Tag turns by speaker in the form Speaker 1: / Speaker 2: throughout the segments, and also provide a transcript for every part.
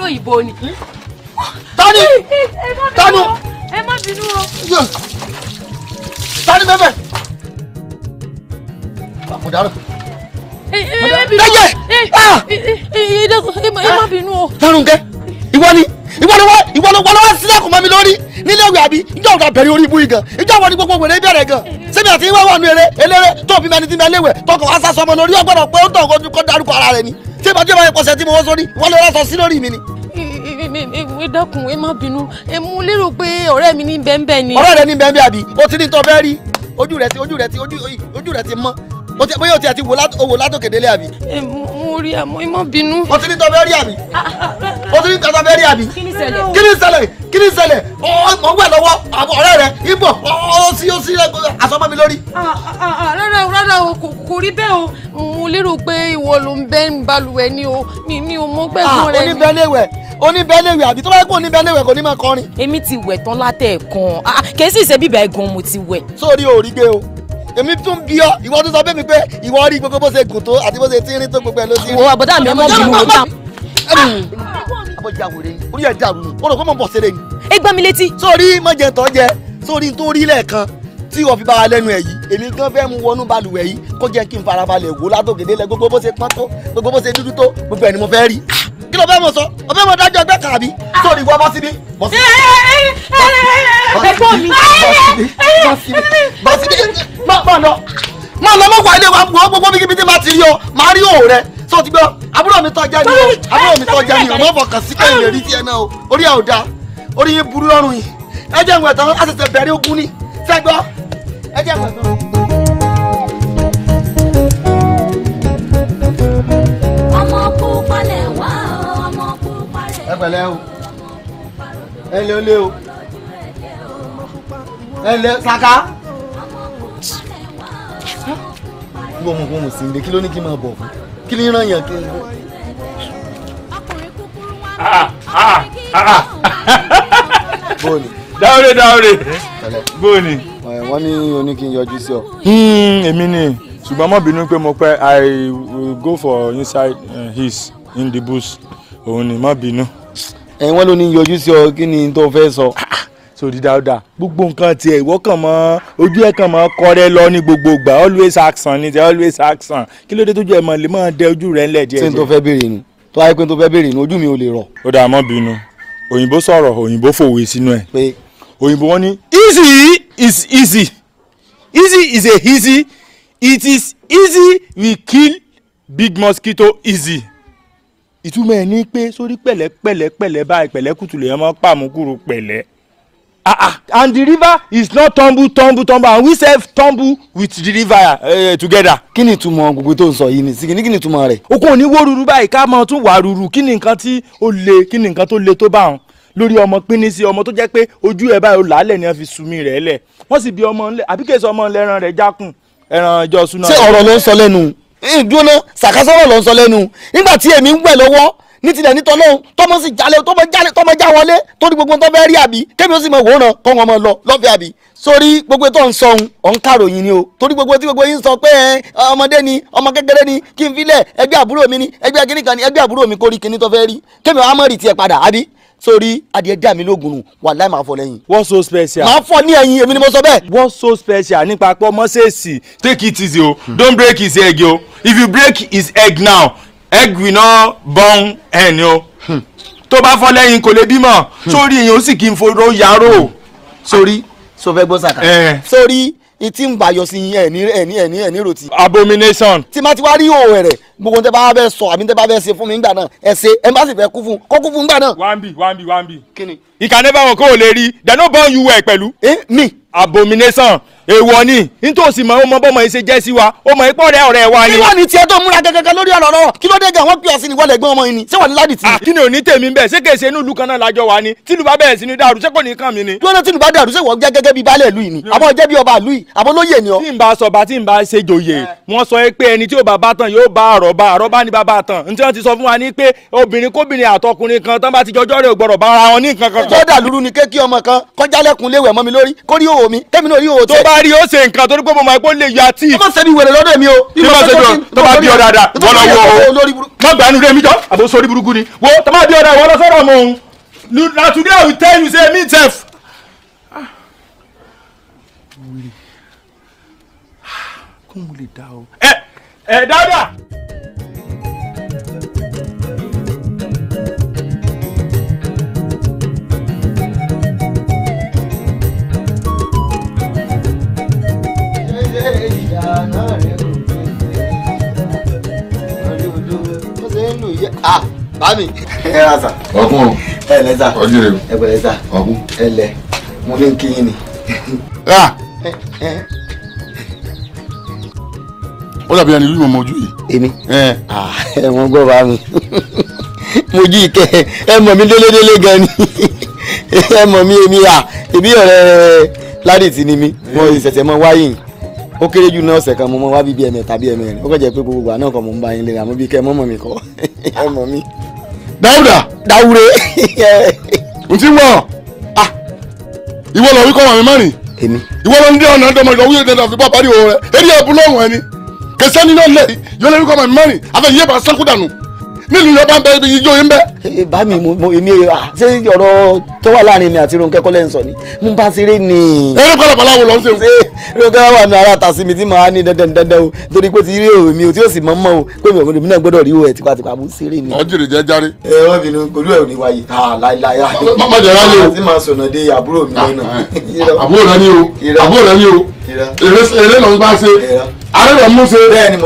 Speaker 1: òyìnbó ni.
Speaker 2: Tani
Speaker 1: ẹ má bínú o.
Speaker 2: Tani bẹ́ẹ̀ àpòdàrọ̀.
Speaker 1: ẹ má bínú o.
Speaker 2: Tárùnkẹ́ ìwọ ló wá sílẹ̀kùn mọ́ mi lórí nílé ìwé àbí ìjọ òun àbẹ̀rẹ̀ orí ibú yìí gan ìjọ àwọn ní gbogbo wèrè bẹ̀rẹ̀ gan sẹ́mi àti ìwé wà nù eléré tó fi mẹni tí mẹ léwẹ̀ tọkọ̀ wá sásọ ọmọ lórí ọgbọ́dọ̀ pé ó tọ̀ kó dárúkọ ara rẹ̀ ni tí ìbájú ìbáyé pọ̀sẹ̀ tí mo wọ́n sórí wọ́n lè rásọ sí lórí mi ni.
Speaker 1: ẹ dákun ẹ má bínú mo lérò pé ọ̀rẹ́ mi ní bẹ́ẹ̀ ni.
Speaker 2: ọ̀rẹ́ rẹ ní bẹ́ẹ̀ àbí o ti ní tọ́ bẹ́ẹ̀ rí ojú rẹ ti mọ́ bóyá o ti wò látòkè délé àbí.
Speaker 1: mo rí àmọ́ ẹ má bínú.
Speaker 2: o ti ní tọ́ bẹ́ẹ̀ rí àbí. o ti ní tọ́ bẹ́ẹ̀ rí àbí.
Speaker 1: kí ni ṣẹlẹ̀
Speaker 2: mo wẹ̀ lọ́wọ́ àwọn ọ̀rẹ́ rẹ ibò ó sí àsọmọ́ mi lórí.
Speaker 1: rárá o kò rí bẹ́ẹ̀ o mo lérò pé ìwọ ló ń bẹ́ ń balùwẹ̀ ni o mi ò mọ gbẹ̀gbọ́n rẹ ni.
Speaker 2: oníbẹ̀lẹ̀wẹ̀ àbí tó bá yẹ kó oníbẹ̀lẹ̀wẹ̀ kò ní máa kọrin.
Speaker 1: èmi ti wẹ̀ tán látẹ̀ẹ̀kan kì í sì ṣe bíbẹ̀ gan mo ti wẹ̀.
Speaker 2: sórí òòrí gbé o èmi tún bí ọ ìwọ tó sọ bẹ́ẹ̀ mi pé ìwọ rí gbogbo bó ṣe gùn tó àti bó ṣe tíírín tó gbogbo ẹ̀ ló ti rí.
Speaker 1: wo àbọ̀dá mi ọmọ bínú o dá.
Speaker 2: abọ́jà wòre ni orí ẹ̀ dàrú ni ó rò kó mọ̀ bọ̀ ṣeré ni.
Speaker 1: ẹ gbá mi létí.
Speaker 2: sórí mọ̀jẹ̀ tọ́ jẹ sórí tó rí lẹ́ẹ̀kan tí wọ́n fi bá wa lẹ́nu ẹ̀ yìí èmi gan fẹ́ mú wọnú balùwẹ̀ yìí kó jẹ́ kí n farabalẹ̀ wò látòkèdè lẹ gbogbo bó ṣe pọ́n tó gbogbo bó ṣe dúdú tó gbogbo ẹ̀ ni mo fẹ́ rí. kí ló fẹ́ mọ̀ sọ ọ fẹ́ mọ̀ dájọ́ ẹgbẹ́ kan àbí sórí ìwọ bọ́ síbí.
Speaker 1: ẹ̀gbọ́n mi.
Speaker 2: máa lọ mọ́kọ́ ilé wa gbogbo bíkíbi tí ma ti rí ọ máa rí òun rẹ tó ti gbọ́ àbúrò mi tọ́ jẹ́ ni o àbúrò mi tọ́ jẹ́ ni o mọ́ fọkàn sí kẹ́yìn lè rí tiẹ̀ náà o orí ẹ̀ ò da orí yín burú lọ́rùn yìí ẹ jẹ́ ìwẹ̀ tán á ṣẹ̀ṣẹ̀ bẹ̀rẹ̀ ogun ni fẹ́ gbọ́ ẹ jẹ́ ìwẹ̀ tán.
Speaker 3: ọmọ pupa lè wá ọmọ pupa lè wá.
Speaker 2: ẹ pẹ̀lẹ́ o ẹ lé o lé o ẹ lé Saka. kí wọ́n mọ̀ kó mọ̀ sí ilé kí ló ní kí n máa bọ̀ fún kí ni ràn yàn kí n. bóòni.
Speaker 4: dáwọ́rẹ́ bóòni.
Speaker 2: wọ́n ní oní kí n yọjú sí ọ.
Speaker 4: èmi ni ṣùgbọ́n má bínú pé mo pẹ́ I will go for inside his in the bush òun ni má bínú.
Speaker 2: wọ́n ló ní yọjú sí ọ kí ni tó fẹ́ sọ.
Speaker 4: sórí dáadáa gbogbo nǹkan tiẹ̀ ìwọ kàn mọ́ ojú ẹ̀ kàn mọ́ kọ́rẹ́ lọ ní gbogbo ìgbà always action ni always action kí ló dé tójú ẹ̀ mọ̀ lè máa dẹ ojú rẹ̀ ńlẹ̀ díẹ̀.
Speaker 2: ṣé n tó fẹ́ béèrè nu tó ayé pé n tó fẹ́ béèrè nu ojú mi ò lè rọ̀.
Speaker 4: ó dáa má bínú òyìnbó sọ̀rọ̀ òyìnbó fòwe sínú ẹ̀
Speaker 2: pé
Speaker 4: òyìnbó wọn ní easy is easy is a easy it is easy we kill big mosquito easy ìtumọ̀ ẹ̀ ní pé sórí pẹ̀lẹ́pẹ̀lẹ́ báyìí pẹ̀lẹ́kùtù lèèyàn máa pàmùkùrù pẹ̀lẹ́. And the river is not tumble and we sef tumble with the river together.
Speaker 2: kí ni ìtumọ̀ gbogbo tó ń sọ yìí ní sí kí ni ìtumọ̀ rẹ̀.
Speaker 4: o kò ní wó ruru báyìí ká máa tún wà ruru kí ni nǹkan tí ó le kí ni nǹkan tó le tó bá wọn lórí ọmọ pínní sí ọmọ tó jẹ́ pé ojú ẹ̀ báyìí ó làálẹ̀ ni wọ́n fi sumi rẹ̀ lẹ̀ wọ́n sì bí ọmọ ńlẹ̀ àbí kèsì ọmọ ńlẹ̀ ẹran rẹ̀ jákùn ẹran ìjọ súná.
Speaker 2: ṣé ọ̀rọ̀ ló ń sọ lẹ́nu ìdúró sàkásọ́rọ̀ ló ń sọ lẹ́nu nígbà tí èmi ń wẹ̀ lọ́wọ́ ní tilẹ̀ nítọ́ lóhùn tọmọ sì jalè tọmọ já wọlé torí gbogbo tó fẹ́ rí àbí kémi ó sì mọ wòran kọ́ wọn mọ lọ lọ́fẹ̀ẹ́ àbí. sórí gbogbo tó ń sọ ọ̀hún kàròyìn ni o torí gbogbo tí gbogbo yín sọ pé ọmọdé ni ọmọ kékeré ni kí n filẹ̀ ẹgbẹ́ àbúrò mi ni ẹgbẹ́ kìnnìkan ni ẹgbẹ́ àbúrò mi kórìí kìnnì tó fẹ́ rí kémi wàá mọ̀ rí tiẹ̀ padà àbí. sórí adìẹ dá mi lógun nù wàláì máa fọ lẹ́yìn.
Speaker 4: what's so special.
Speaker 2: máa fọ ní ẹ̀yìn èmi ni mo sọ bẹ́ẹ̀.
Speaker 4: what's so special nípa pé ọmọ ṣèèṣì take it easy o don't break his egg o if you break his egg now egg will not born hen o tó bá fọ́ lẹ́yìn kò lè bímọ sórí èèyàn ó sì kí n foró yarò.
Speaker 2: sórí so fẹ́ gbọ́ sàkà. sórí ìtì ń bàyọ̀ sí ẹ̀ní rotí.
Speaker 4: abomination.
Speaker 2: tí ma ti wá rí òwò rẹ̀ gbogbo tẹ bá bẹ sọ àbí tẹ bá bẹ ṣe fún mi nígbà náà ẹ ṣe ẹ bá sì fẹ́ kú fún kó kú fún nígbà náà.
Speaker 4: one b.
Speaker 2: kíni.
Speaker 4: ìkànnì báwọn kò lè rí they no born you well pẹ̀lú.
Speaker 2: mi.
Speaker 4: abomination èèwọ̀ ni nítòsí mọ ọmọ bọ́mọ ìṣe jẹ́ sí wa ọmọ ìpọ́ rẹ̀ ọ̀rẹ́ wa ni.
Speaker 2: kí wọ́n ní tiẹ̀ tó múra gẹ́gẹ́ lórí ọ̀rọ̀ náà kí ló dé gan wọ́n pè ọ́ sí ni wọ́n lè gbọ́n ọmọ yìí ni ṣé wọ́n ní ládìí tì.
Speaker 4: kí ni ò ní tèmi bẹ́ẹ̀ ṣé kèsì inú ìlú kan náà lájọ wa ni tìlú bá bẹ̀rẹ̀ sí ní dàrú ṣé kò ní kàn mí ni.
Speaker 2: dúró tìlú bá dàrú ṣé wọ́n jẹ́ gẹ́gẹ́ bíi baálé ìlú yìí ni àbọ̀ jẹ́ bí ọba ìlú yìí àbọ̀ lóyè ni ọ.
Speaker 4: tí n bá sọba tí n bá ṣe joyè wọ́n sọ pé ẹni tí ò bá bá tán yóò bá àrọ́bá ní bàbá tán n tí wọ́n ti sọ fún wa ní pé obìnrin kóbìnrin àtọkùnrin kan tán bá ti jọjọ́ rẹ̀ gbọ́dọ̀ bá ara wọn ní nǹkan kan.
Speaker 2: tó dà lúrú ni kéèkì ọmọ kan kọjá lẹ́kùn léwẹ̀ mọ́ mi lórí kórí òwò mi kémi náà rí òwò tẹ́.
Speaker 4: tó bá bá rí ó ṣe nǹkan torí pé mo máa gbó lè yọ àti.
Speaker 2: ọmọ sẹ́ni wẹ̀rẹ̀ lọ́dọ̀ mi o.
Speaker 4: kí ló ṣe jọ tó bá bí ọ dáadáa wọ́n lọ wọ o má gbàánu rẹ̀ mi jọ àbò sórí burúkú ni wo tó bá bí ọ dáadáa wọ́n lọ sọ́dọ̀ mọ́ òun na today I will tell you say me sef. kó mo lè dá o. dáadáa.
Speaker 2: Bami. Ẹ ra sa.
Speaker 5: Ọkùn o.
Speaker 2: Ẹ lẹ sa.
Speaker 5: Ọjọ́ rẹ o.
Speaker 2: Ẹ pẹ̀lẹ́ sa.
Speaker 5: Ọkùn.
Speaker 2: Ẹ lẹ. Mo fi ń kí yín ni.
Speaker 5: Ó dàbí ẹni lúmọ̀ mọ́jú yìí.
Speaker 2: Èmi. Ẹ wọ́n gbọ́ bá mi. Mojú ìkẹ́ ẹ mọ̀ mi délédélé gan ni. Ẹ mọ̀ mi èmi èmi ọ̀rẹ́ Ládìtì ni mi. Mo ìṣẹ̀ṣẹ̀ mọ wáyé ó kéré jù náà ọ̀sẹ̀ kan mo mọ wá bíbí ẹ̀mẹ̀ tàbí ẹ̀mẹ̀rin ó kàn jẹ́ pé gbogbo àná kan mo ń bá yín lé àmọ́ bí kẹ́ ẹ mọ́mọ́ mi kọ́ ẹ mọ̀ mi.
Speaker 5: Dáúdà.
Speaker 2: Dáwúre.
Speaker 5: N ti wọ̀ ìwọ lọ wí kọ́ wọn mi mọ́rin.
Speaker 2: Èmi.
Speaker 5: Ìwọ lọ ń dé ọ̀nà ọ̀dọ́mọ ìlọ wíyẹn dandan fipá parí òun rẹ̀ eré ẹ̀bù lọ́wọ́ ẹni kẹsẹ́ ní náà lẹ̀ yọ lọ wí kọ́ wọn mi mọ́rin afẹ́ yíyẹ bá sánkú dànù nílùú yọba ń bẹ ibi yíyó yín bẹ.
Speaker 2: Bá mi èmi ṣé ọ̀rọ̀ tó wà láàrin mi àti Rónkẹ́ kọ́lẹ́ ń sọ ni mo bá ṣeré ni.
Speaker 5: eré pàlàpàlà wo lọ ń ṣe.
Speaker 2: ṣé Rónkẹ́ wà ní ara ta sí mi tí màá ní dandan o torí pé ti rí òwe mi o tí ó sì mọ́ mọ́ o pé mi náà gbọ́dọ̀ rí o ẹ̀ tipátipá mo ṣeré ni.
Speaker 5: ọjìrì jẹ járe.
Speaker 2: wọ́n bínú pẹ̀lú ẹ̀ ò ní wáyé láìláyà.
Speaker 5: má jẹ ráyè o.
Speaker 2: àti máa sọ̀nà dé àbúrò mi lọ́nà.
Speaker 5: àbúrò rẹ ni o àbúrò rẹ ni o eré lọ bá ṣe àárẹ̀ rẹ̀ mú ṣe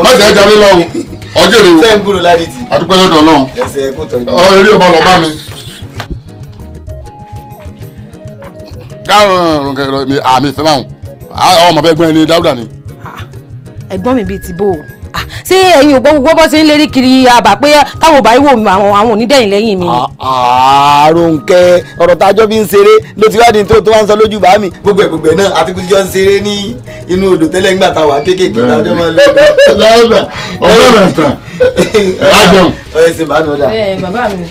Speaker 5: má jẹ járe lọ o ọjìrì o.
Speaker 2: sẹ́yìn gbúdọ̀ Ládìtì.
Speaker 5: adúpẹ́ lọ́dọ̀ náà.
Speaker 2: ẹsẹ̀ kò tọ́jú.
Speaker 5: eré ọba lọ bá mi. gáàrún Rónkẹ́ àmì ìfẹ́ máa ń ọmọ fẹ́ gbọ́n ẹni Dáúdà ni.
Speaker 1: ẹ̀gbọ́n mi bíi ti bò ó ṣé ẹ̀yin ò gbọ́ bọ́ sí ń lérí kiri àbá pé káwọn bá wò àwọn onídẹ̀yìn lẹ́yìn mi.
Speaker 2: Rónkẹ́ ọ̀rọ̀ tájọ́ bí ń ṣeré ló ti wá di tó wá ń sọ lójú bá mi gbogbo ẹ̀ náà àti kúti jọ ń ṣeré ní inú odò tẹ́lẹ̀ ńgbà táwa kéékèèké tájọ́ máa lọ.
Speaker 5: Dáúdà ọ̀rẹ́ rẹ̀ tán ajẹun.
Speaker 2: ọ̀rẹ́ sì bá mi ọ̀dà.
Speaker 1: bàbá mi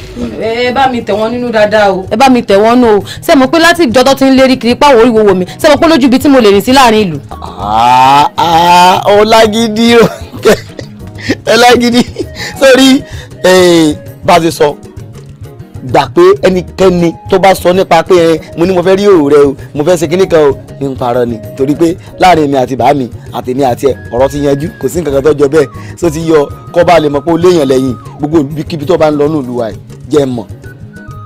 Speaker 1: ẹ bá mi tẹ̀ wọ́n nínú dáadáa o. ẹ bá mi tẹ̀ wọ́n nù o ṣé mo pé láti ìjọ tó ti ń lérí kiri páwọn orí wo mi ṣé mo pé lójú ibi tí mo lè rìn sí láàrin ìlú.
Speaker 2: Ọlágídí Rónkẹ́ Ọlágídí sórí bá a ṣe sọ gbà pé ẹnikẹ́ni tó bá sọ nípa pé mo ní mo fẹ́ rí òwò rẹ o mo fẹ́ ṣe kíní kan o ní n parọ́ ni torí pé láàrin mi àti bàámi àtèmi àti ẹ ọ̀rọ̀ ti yanjú kò sí nǹkan kan tó jọ bẹ́ẹ̀ só ti yọ kọ́ bá lè mọ̀ pé ó léèyàn lẹ́yìn gbogbo ibikíbi tó bá ń lọ ní olúwa ẹ̀ jẹ́ mọ̀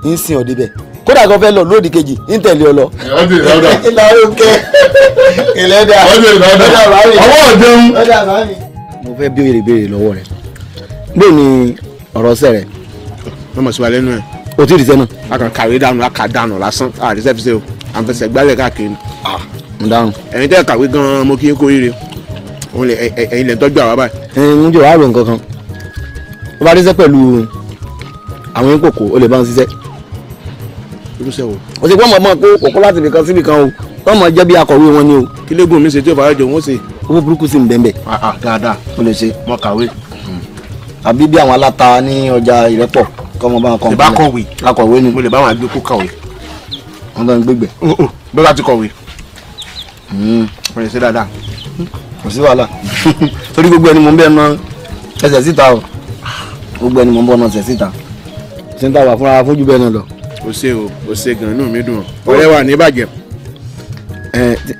Speaker 2: ń sìn ọ́ débẹ̀ kódà kan fẹ́ lọ lóòdì kejì ń tẹ̀lé ọ lọ. mo fẹ́ bí béèrè lọ́wọ́ rẹ̀ bó ni ọ̀rọ̀ sẹ́ rẹ̀.
Speaker 4: wọ́n mọ̀ sí wa lẹ́nu ẹ̀.
Speaker 2: o ti rí sẹ́nu.
Speaker 4: a kàn kàwé dànù a kà dànù lásán a rí sẹ́fíṣẹ́ o à ń fẹsẹ̀ gbálẹ̀ káàkiri.
Speaker 2: n dáhùn.
Speaker 4: ẹ̀yin tẹ́ kàwé gan-an mo kí n kó rire ẹ̀yin lè tọ́jú àwa báyìí.
Speaker 2: ń jọ wàá rò nǹkan kan ó bá ríṣẹ́ pẹ̀lú àwọn kòkó ó lè bá ń ṣiṣẹ́.
Speaker 4: irúṣẹ́ wo.
Speaker 2: o ti pọ́n mọ̀ kó kòkó láti ibìkan sí ibìkan o wọ́n mọ̀ jẹ́ bí akọ̀wé wọn ni o.
Speaker 4: kí lẹ́gùn mi ṣe tí o fara jọ wọ́n ṣe.
Speaker 2: owó burúkú sì ń bẹ́ẹ̀
Speaker 4: dáadáa
Speaker 2: o lè ṣe.
Speaker 4: mo kàwé.
Speaker 2: àbí bí àwọn aláta ní ọjà Ìrẹ́pọ̀ kọ́mọ bá wọn kọ́.
Speaker 4: ìbá kọ̀wé.
Speaker 2: akọ̀wé ni.
Speaker 4: mo lè bá wọn àgbẹ̀ kó kàwé.
Speaker 2: wọ́n tó ń gbégbé.
Speaker 4: bí wọ́n ti kọ̀wé. wọ́n lè ṣe dáadáa.
Speaker 2: kò sí wàhálà torí gbogbo ẹni mò ń bẹ ná ẹsẹ̀ síta o gbogbo ẹni mò ń bọ̀ ná ẹsẹ̀ síta síta wà fúnra fójú bẹ́ẹ̀ náà lọ.
Speaker 4: o ṣe gan inú mi dùn ọ̀rẹ́ wa ní ìbàjẹ́.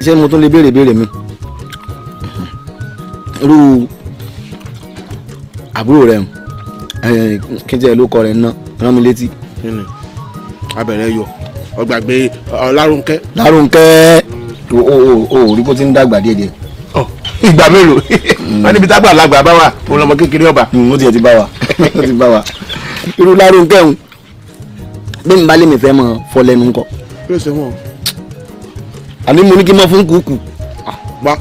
Speaker 2: ṣé mo tún lè béèrè mi irú àbúrò rẹ kí n tẹ ló kọ rẹ ná rán mi létí.
Speaker 4: abẹ̀rẹ̀ yọ ọgbàgbé Lárúnkẹ́.
Speaker 2: Lárúnkẹ́ o rí bó ti ń dàgbà díẹ̀díẹ̀.
Speaker 4: ìgbà mélòó wọn níbi tágbà lágbà bá wà òun lọmọ kékeré ọba.
Speaker 2: ó ti bá wa ó ti bá wa irú Lárúnkẹ́ ń bí mi bá lè mi fẹ́ mọ fọ lẹ́nu ńkọ́.
Speaker 4: yóò ṣe wọn.
Speaker 2: àní mo ní kí n mọ fún kùkù.
Speaker 4: wá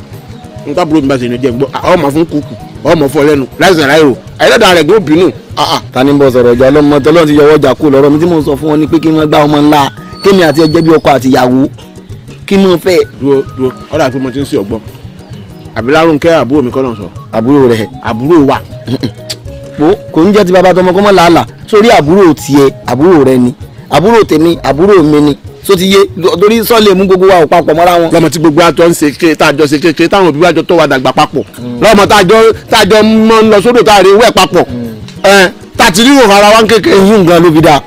Speaker 4: n ká burú mi bá ṣe ní jẹ gbọ́ ọmọ fún kùkù ọmọ fọ lẹ́nu láìsàn láìrò àyẹ̀dá rẹ̀ gbọ́ bínú.
Speaker 2: ta ni bọ́ sọ̀rọ̀ ìjà ọlọ́mọ tọ́lọ́ ti yọwọ́ jà kú lọ́rọ̀ mi tí mo sọ fún wọn ni pé kí wọ́n gbá ọmọ ńlá kémi àti ẹjẹ́ bí ọkọ àti ìyàwó kí mo fẹ́.
Speaker 4: dúró ọ̀dà pé mo ti ń ṣe ọgbọ́n àbí Lárúnkẹ́ àbúrò mi kọ́ náà sọ.
Speaker 2: àbúrò rẹ̀
Speaker 4: àbúrò wa.
Speaker 2: kò ń jẹ́ ti bàbá tọmọ kọ́ mọ́ làálàá sórí àbúrò tiẹ̀ àbúrò rẹ̀ ni àbúrò tèmi àbúrò mi ni so ti yé torí sọ́ọ̀lì mú gbogbo wa ò papọ̀ mọ́ra wọn.
Speaker 5: lọ́mọ tí gbogbo àjọ ń ṣe ké táàjọ ṣe kékeré táwọn òbí wájọ tó wà dàgbà papọ̀ lọ́mọ táàjọ mọ́ ń lọ sódò táàrí wẹ̀ papọ̀ tàti rí òhò ara wa ń kékeré.
Speaker 2: èyí nǹkan ló fi dáa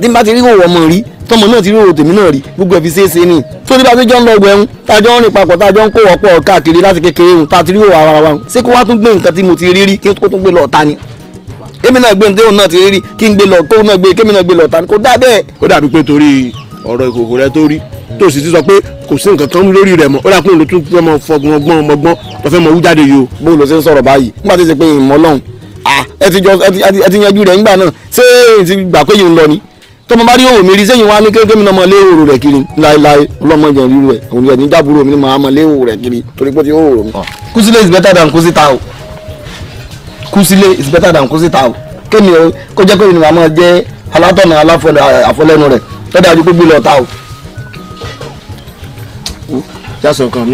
Speaker 2: tí n bá ti rí òwò ọmọ rí tọmọ náà ti rí òwò tèmi náà rí gbogbo ẹ̀ fi ṣeéṣe ni tó ní bá ti jọ ń lọ ọgbẹ̀rún tájọ ń rìn papọ̀ tájọ ń kó wọ́pọ̀ káàkiri láti kékeré hùn tá a ti rí òwò ara wa ṣé kó wá tún gbé nǹkan tí mo ti rí rí kí kó tún gbé lọ ọ̀tá ni kémi náà gbé ní tóun náà ti rí rí kí n gbé lọ kóun náà gbé kémi náà gbé lọ ọ̀tá ni kò dá bẹ́ẹ̀.
Speaker 5: ó dàbí pé torí ọ̀rọ̀ ìkòkò rẹ tó rí tó sì ti sọ pé kò sí nǹkan kan lórí rẹ̀ mọ́ ó dà pé òun ló tún fẹ́ mọ fọgbọ́n ọgbọ́n tó fẹ́ mọ wú jáde yìí o.
Speaker 2: bó ló ṣe ń sọ̀rọ̀ báyìí nígbà tí ó ṣe pé ìmọ̀ ọlọ́run ẹ ti yanjú rẹ̀ nígbà náà ṣé èyí ti gbà pé yìí ń lọ ni tọmọ bá rí òwò mi rí sẹ́yìn wá ní kékeré mi náà mọ lé òwò rẹ̀ kiri láéláé ọlọ́mọdé rí rẹ̀ òun yẹn ní dábúrò mi ní màá mọ lé òwò rẹ̀ kiri torí pé ó ti òwò mi. Kúsílẹ̀ is better than Kúsítà o Kúsílẹ̀ is better than Kúsítà o kémi o kó jẹ́ pé mi ni màá máa jẹ́ alátọ̀nà àfọlẹ́nu rẹ̀ tó dájú pé gbé lọ ta o.
Speaker 5: jásọ nǹkan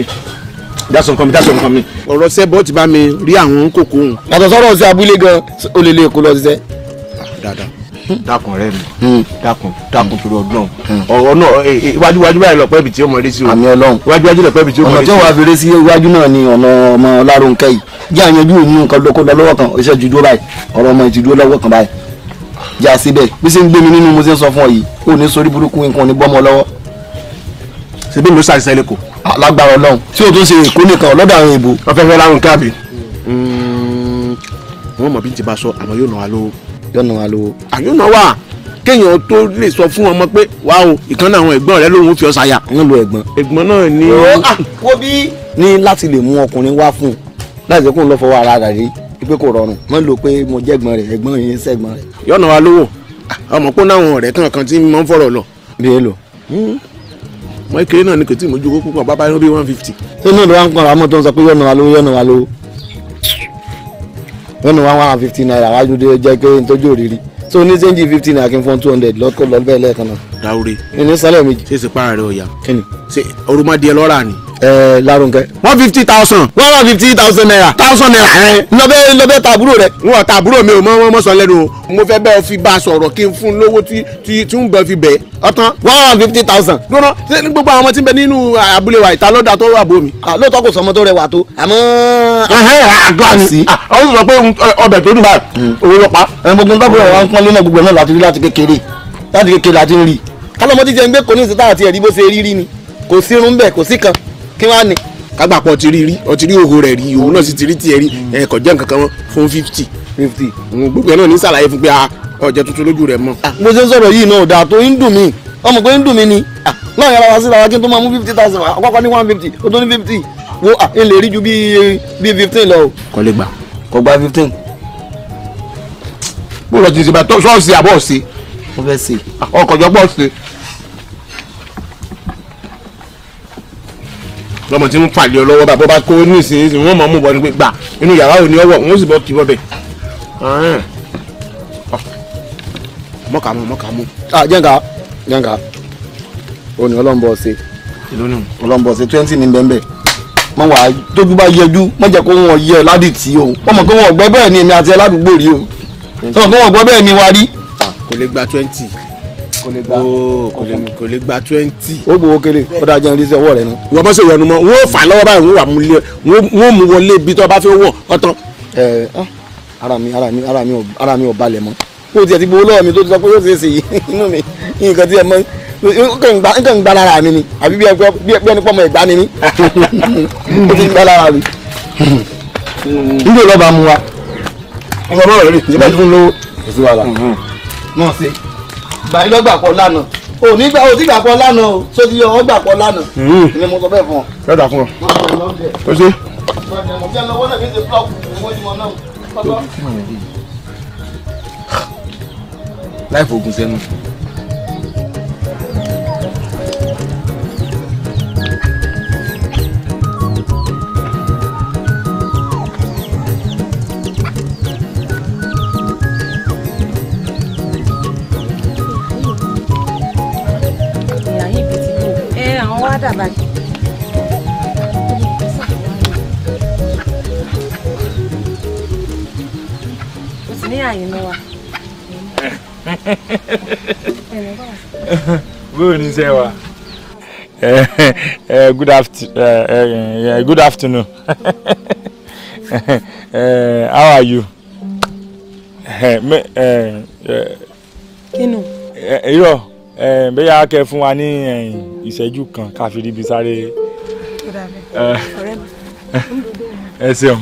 Speaker 5: mi ọ̀rọ̀ sẹ́bọ̀ ti bá mi rí àwọn kòkó hùn.
Speaker 2: yàtọ̀ sọ́rọ̀ sí abúlé gan ó lè lé èkó lọ ṣiṣẹ́.
Speaker 5: dáadáa dákun rẹ mi dákun torí Ọlọ́run ọ̀rọ̀ náà iwájú báyìí lọ pẹ́ẹ́bì tí ó mọ eré sí o.
Speaker 2: àmì Ọlọ́run
Speaker 5: iwájú lọ pẹ́ẹ́bì tí ó mọ eré sí o.
Speaker 2: ọ̀nà tí wàá fèrè sí iwájú náà ni ọ̀nà ọmọ Ọlárònkẹ́ yìí jẹ́ àyànjú òun nǹkan lóko lọ lọ́wọ́ kan iṣẹ́ ju dúró báyìí ọ̀rọ̀ ọmọ ìtì dúró lọ́wọ́ kan báyìí jẹ́ àṣìbẹ̀ bí ṣe ń gbé mi nínú mo ṣe ń sọ fún ọ yìí ó ní sórí burúkú nǹkan ní bọ́mọ lọ́wọ́.
Speaker 5: ṣe bí mi ló ṣàṣìṣe lẹ́kọ̀ọ́.
Speaker 2: lágbára Ọlọ́run tí o tún ṣe èkó nìkan ọlọ́dọ̀ àwọn èèbò.
Speaker 5: wọ́n fẹ́ láwọn káàbì. wọ́n mọ̀ bí n ti bá sọ àmọ́ yóò nà wá lówó.
Speaker 2: yóò
Speaker 5: nà wá kéèyàn tó lè sọ fún ọmọ pé wá o ìkànnì àwọn ẹ̀gbọ́n rẹ lòun fi ọ ṣàyà.
Speaker 2: wọ́n lo ẹ̀gbọ́n
Speaker 5: náà ní.
Speaker 2: wo bí ní láti lè mú ọkùnrin wá fún un láti jẹ́ kó ń lọ fọwọ́ ara rẹ̀ rí pé kò rọrùn wọ́n lò pé mo jẹ́ ẹ̀gbọ́n rẹ̀ ẹ̀gbọ́n yẹn sẹ́gbọ́n rẹ̀.
Speaker 5: yóò nà wá lówó ọmọ pé náwọn ọ̀rẹ́ kankan tí mo ń fọ̀rọ̀ lọ.
Speaker 2: bí èlò.
Speaker 5: mọ ìkéré náà ni kò tí mo ju owó púpọ̀ bàbá yóò bí 150.
Speaker 2: ṣé náà ló wá ń pọn àwọn tó ń sọ pé yóò nà wá lówó yóò nà wá 150 naira wájú dé jẹ́ pé n tójú òrìrì so ní sẹ́ńjì 50 naira kí n fọ́n 200 lọ́kọ̀ lọ bẹ́ẹ̀ lẹ́ẹ̀kan náà.
Speaker 5: dáwúre
Speaker 2: ní sálẹ̀ méjì.
Speaker 5: ṣé ìsìnpá rẹ̀ ọ̀yà.
Speaker 2: kíni.
Speaker 5: ṣe orúmọdé lọ́ra ni.
Speaker 2: Lárònkẹ́.
Speaker 5: 150,000.
Speaker 2: 150,000 naira.
Speaker 5: 1,000 naira.
Speaker 2: lọ́bẹ̀ tàbúrò rẹ̀.
Speaker 5: wọn tàbúrò mi ò mọ sọ lẹ́nu o mo fẹ́ bẹ́ẹ̀ fi bá a sọ̀rọ̀ kí n fún un lówó tí ń bẹ́ẹ̀ fi bẹ́ẹ̀ ọ̀tán.
Speaker 2: 150,000.
Speaker 5: lọ́nà ṣé ní gbogbo àwọn ọmọ tí ń bẹ nínú abúlé wa ìta lọ́dà tó wà bó mi.
Speaker 2: lóòótọ́ kò sọmọ tó rẹwà tó àmọ́.
Speaker 5: àgbà ni ọ̀hún sọ pé ọbẹ̀ tó dùn báyìí owó lọ pa.
Speaker 2: gbogbo nǹkan búrọ̀ wa ń pọ́n lé náà gbogbo náà láti rí láti kékeré láti ń rí. kálọ́mọ tí jẹ́ ń gbé kò ní ìsìta àti ẹ̀rí bó ṣe rí ni kò sí irun bẹ́ẹ̀ kò sí kan kí wọ́n á ní.
Speaker 5: kágbàpọ̀ ti rí òhò rẹ̀ rí òun náà sì ti rí tiẹ̀ rí kò jẹ́ nǹkan kan mọ́ fún 50. gbogbo ẹ̀ náà ní sàlàyé fún pé ọjà tuntun lójú rẹ̀ mọ́.
Speaker 2: mo ṣe ń sọ̀rọ̀ yìí náà dáa tó ń dùn mí ọmọ pé ń dùn mí ni náà yàrá wa síra wa kí n tó máa mú 50,000 àkọ́kọ́ ní 150 ó tó ní 50 wo n lè rí ju bí 15 lọ o.
Speaker 5: kò lè gbà.
Speaker 2: kò gba 15.
Speaker 5: bó lọ ti ṣe bá ṣọ́ọ̀ṣì àbọ̀ ṣe.
Speaker 2: mo fẹ́ ṣe.
Speaker 5: ọkọ̀ jọgbọ́ ṣe. lọ́mọ tí ń pàdé ọ lọ́wọ́ bàbá bá kó ní ìsinyìí wọ́n mọ̀ mú bọ́ ní pé gbà inú yàrá òní ọwọ́ wọ́n sì bọ́ kí wọ́n bẹ̀. mọ́kàmú.
Speaker 2: jẹ́ǹkà o ní ọlọ́mbọ̀ ṣe 20 ní bẹ́ẹ̀ mọ wà tójú bá yẹjú mọ jẹ́ kó wọn yẹ ládì tí o wọ́n mọ̀ pé wọn gbọ́ bẹ́ẹ̀ ni èmi àti aládùúgbò rí o wọ́n mọ̀ pé wọn gbọ́ bẹ́ẹ̀ ni wa rí.
Speaker 5: kò lè gba 20. kò lè gba 20.
Speaker 2: ó gbowó kéré ó dáa jẹun ríṣẹ́ ọwọ́ rẹ nu.
Speaker 5: ìwọ bá ṣe ìyọnu mọ wọn ò fà lọ́wọ́ báyìí wọn ò mú wọlé ibi tó bá fẹ́ wọ̀ ọ̀tán. ara mi ò balẹ̀ mọ́ ó tiẹ̀ ti gbowó lọ́wọ́ mi tó ti sọ pé yóò ṣe é ṣe yìí inú mi nǹkan tí ẹ mọ nǹkan ń gbá lára mi ni àbí bí ẹni pọ́ mọ ìgbà ni mí ó ti ń gbá lára mi. nílò lọ́ba mu wa ọmọ bọ́ọ̀rọ̀ rẹ̀ ìjọba tó ń lówó kò sí wàhálà náà ṣe gbà ilé ọgbà pọ̀ lánàá o ní gbà o ti gbà pọ̀ lánàá o tó ti yọ ọgbà pọ̀ lánàá ni mo sọ bẹ́ẹ̀ fún ọ. lọ́dà fún ọ. ó ṣe. láì fògùn sẹ́nu.
Speaker 1: dàbà kí. o sì ní àyè náà wa.
Speaker 4: bó ní ṣe wà. Good afternoon. How are you?
Speaker 1: Kínú.
Speaker 4: Irọ́ bẹ́yà kẹ́ fún wa ní ìṣẹ́jú kan ká fi ríbi sáré. Ẹ ṣeun.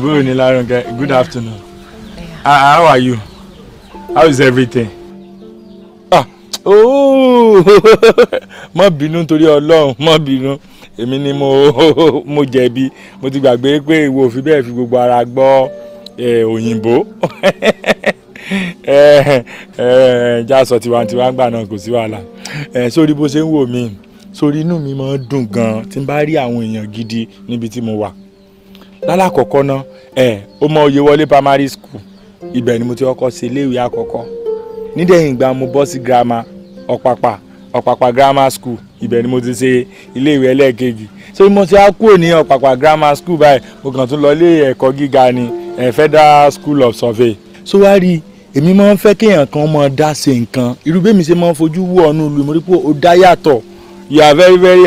Speaker 4: Bó ní Lárúnkẹ́, good afternoon. How are you? How is everything? Má bínú nítorí Ọlọ́run, má bínú. Èmi ni mo jẹ̀bi. Mo ti gbàgbé pé ìwọ ò fi bẹ́ẹ̀ fi gbogbo ara gbọ́ òyìnbó. Jásọ tiwantiwa gbà náà kò sí wàhálà. Sórí bó ṣe ń wò mí, sórí inú mi máa ń dùn gan tí n bá rí àwọn èèyàn gidi níbi tí mo wà. Lálàkọ̀kọ́ náà, ó mọ Oyèwọlé primary school. Ibẹ̀ ni mo ti kọ́kọ́ ṣe iléèwé àkọ́kọ́. Nídẹ̀yìn ìgbà mo bọ́ sí girama Ọ̀pàpà grammar school. Ibẹ̀ ni mo ti ṣe iléèwé ẹlẹ́ẹ̀kejì. So mo ti wá kúrò ní Ọ̀pàpà grammar school báyìí, mo kàn tún lọ ilé ẹ̀kọ́ gíga ní Federal School of Survey. So wá rí èmi máa ń fẹ́ kéèyàn kan máa dá ṣe nǹkan. Irú bẹ́ẹ̀ mi ṣe máa ń fojú wò ọ́nú ìlú mo rí pé ó dá yàtọ̀. You are very very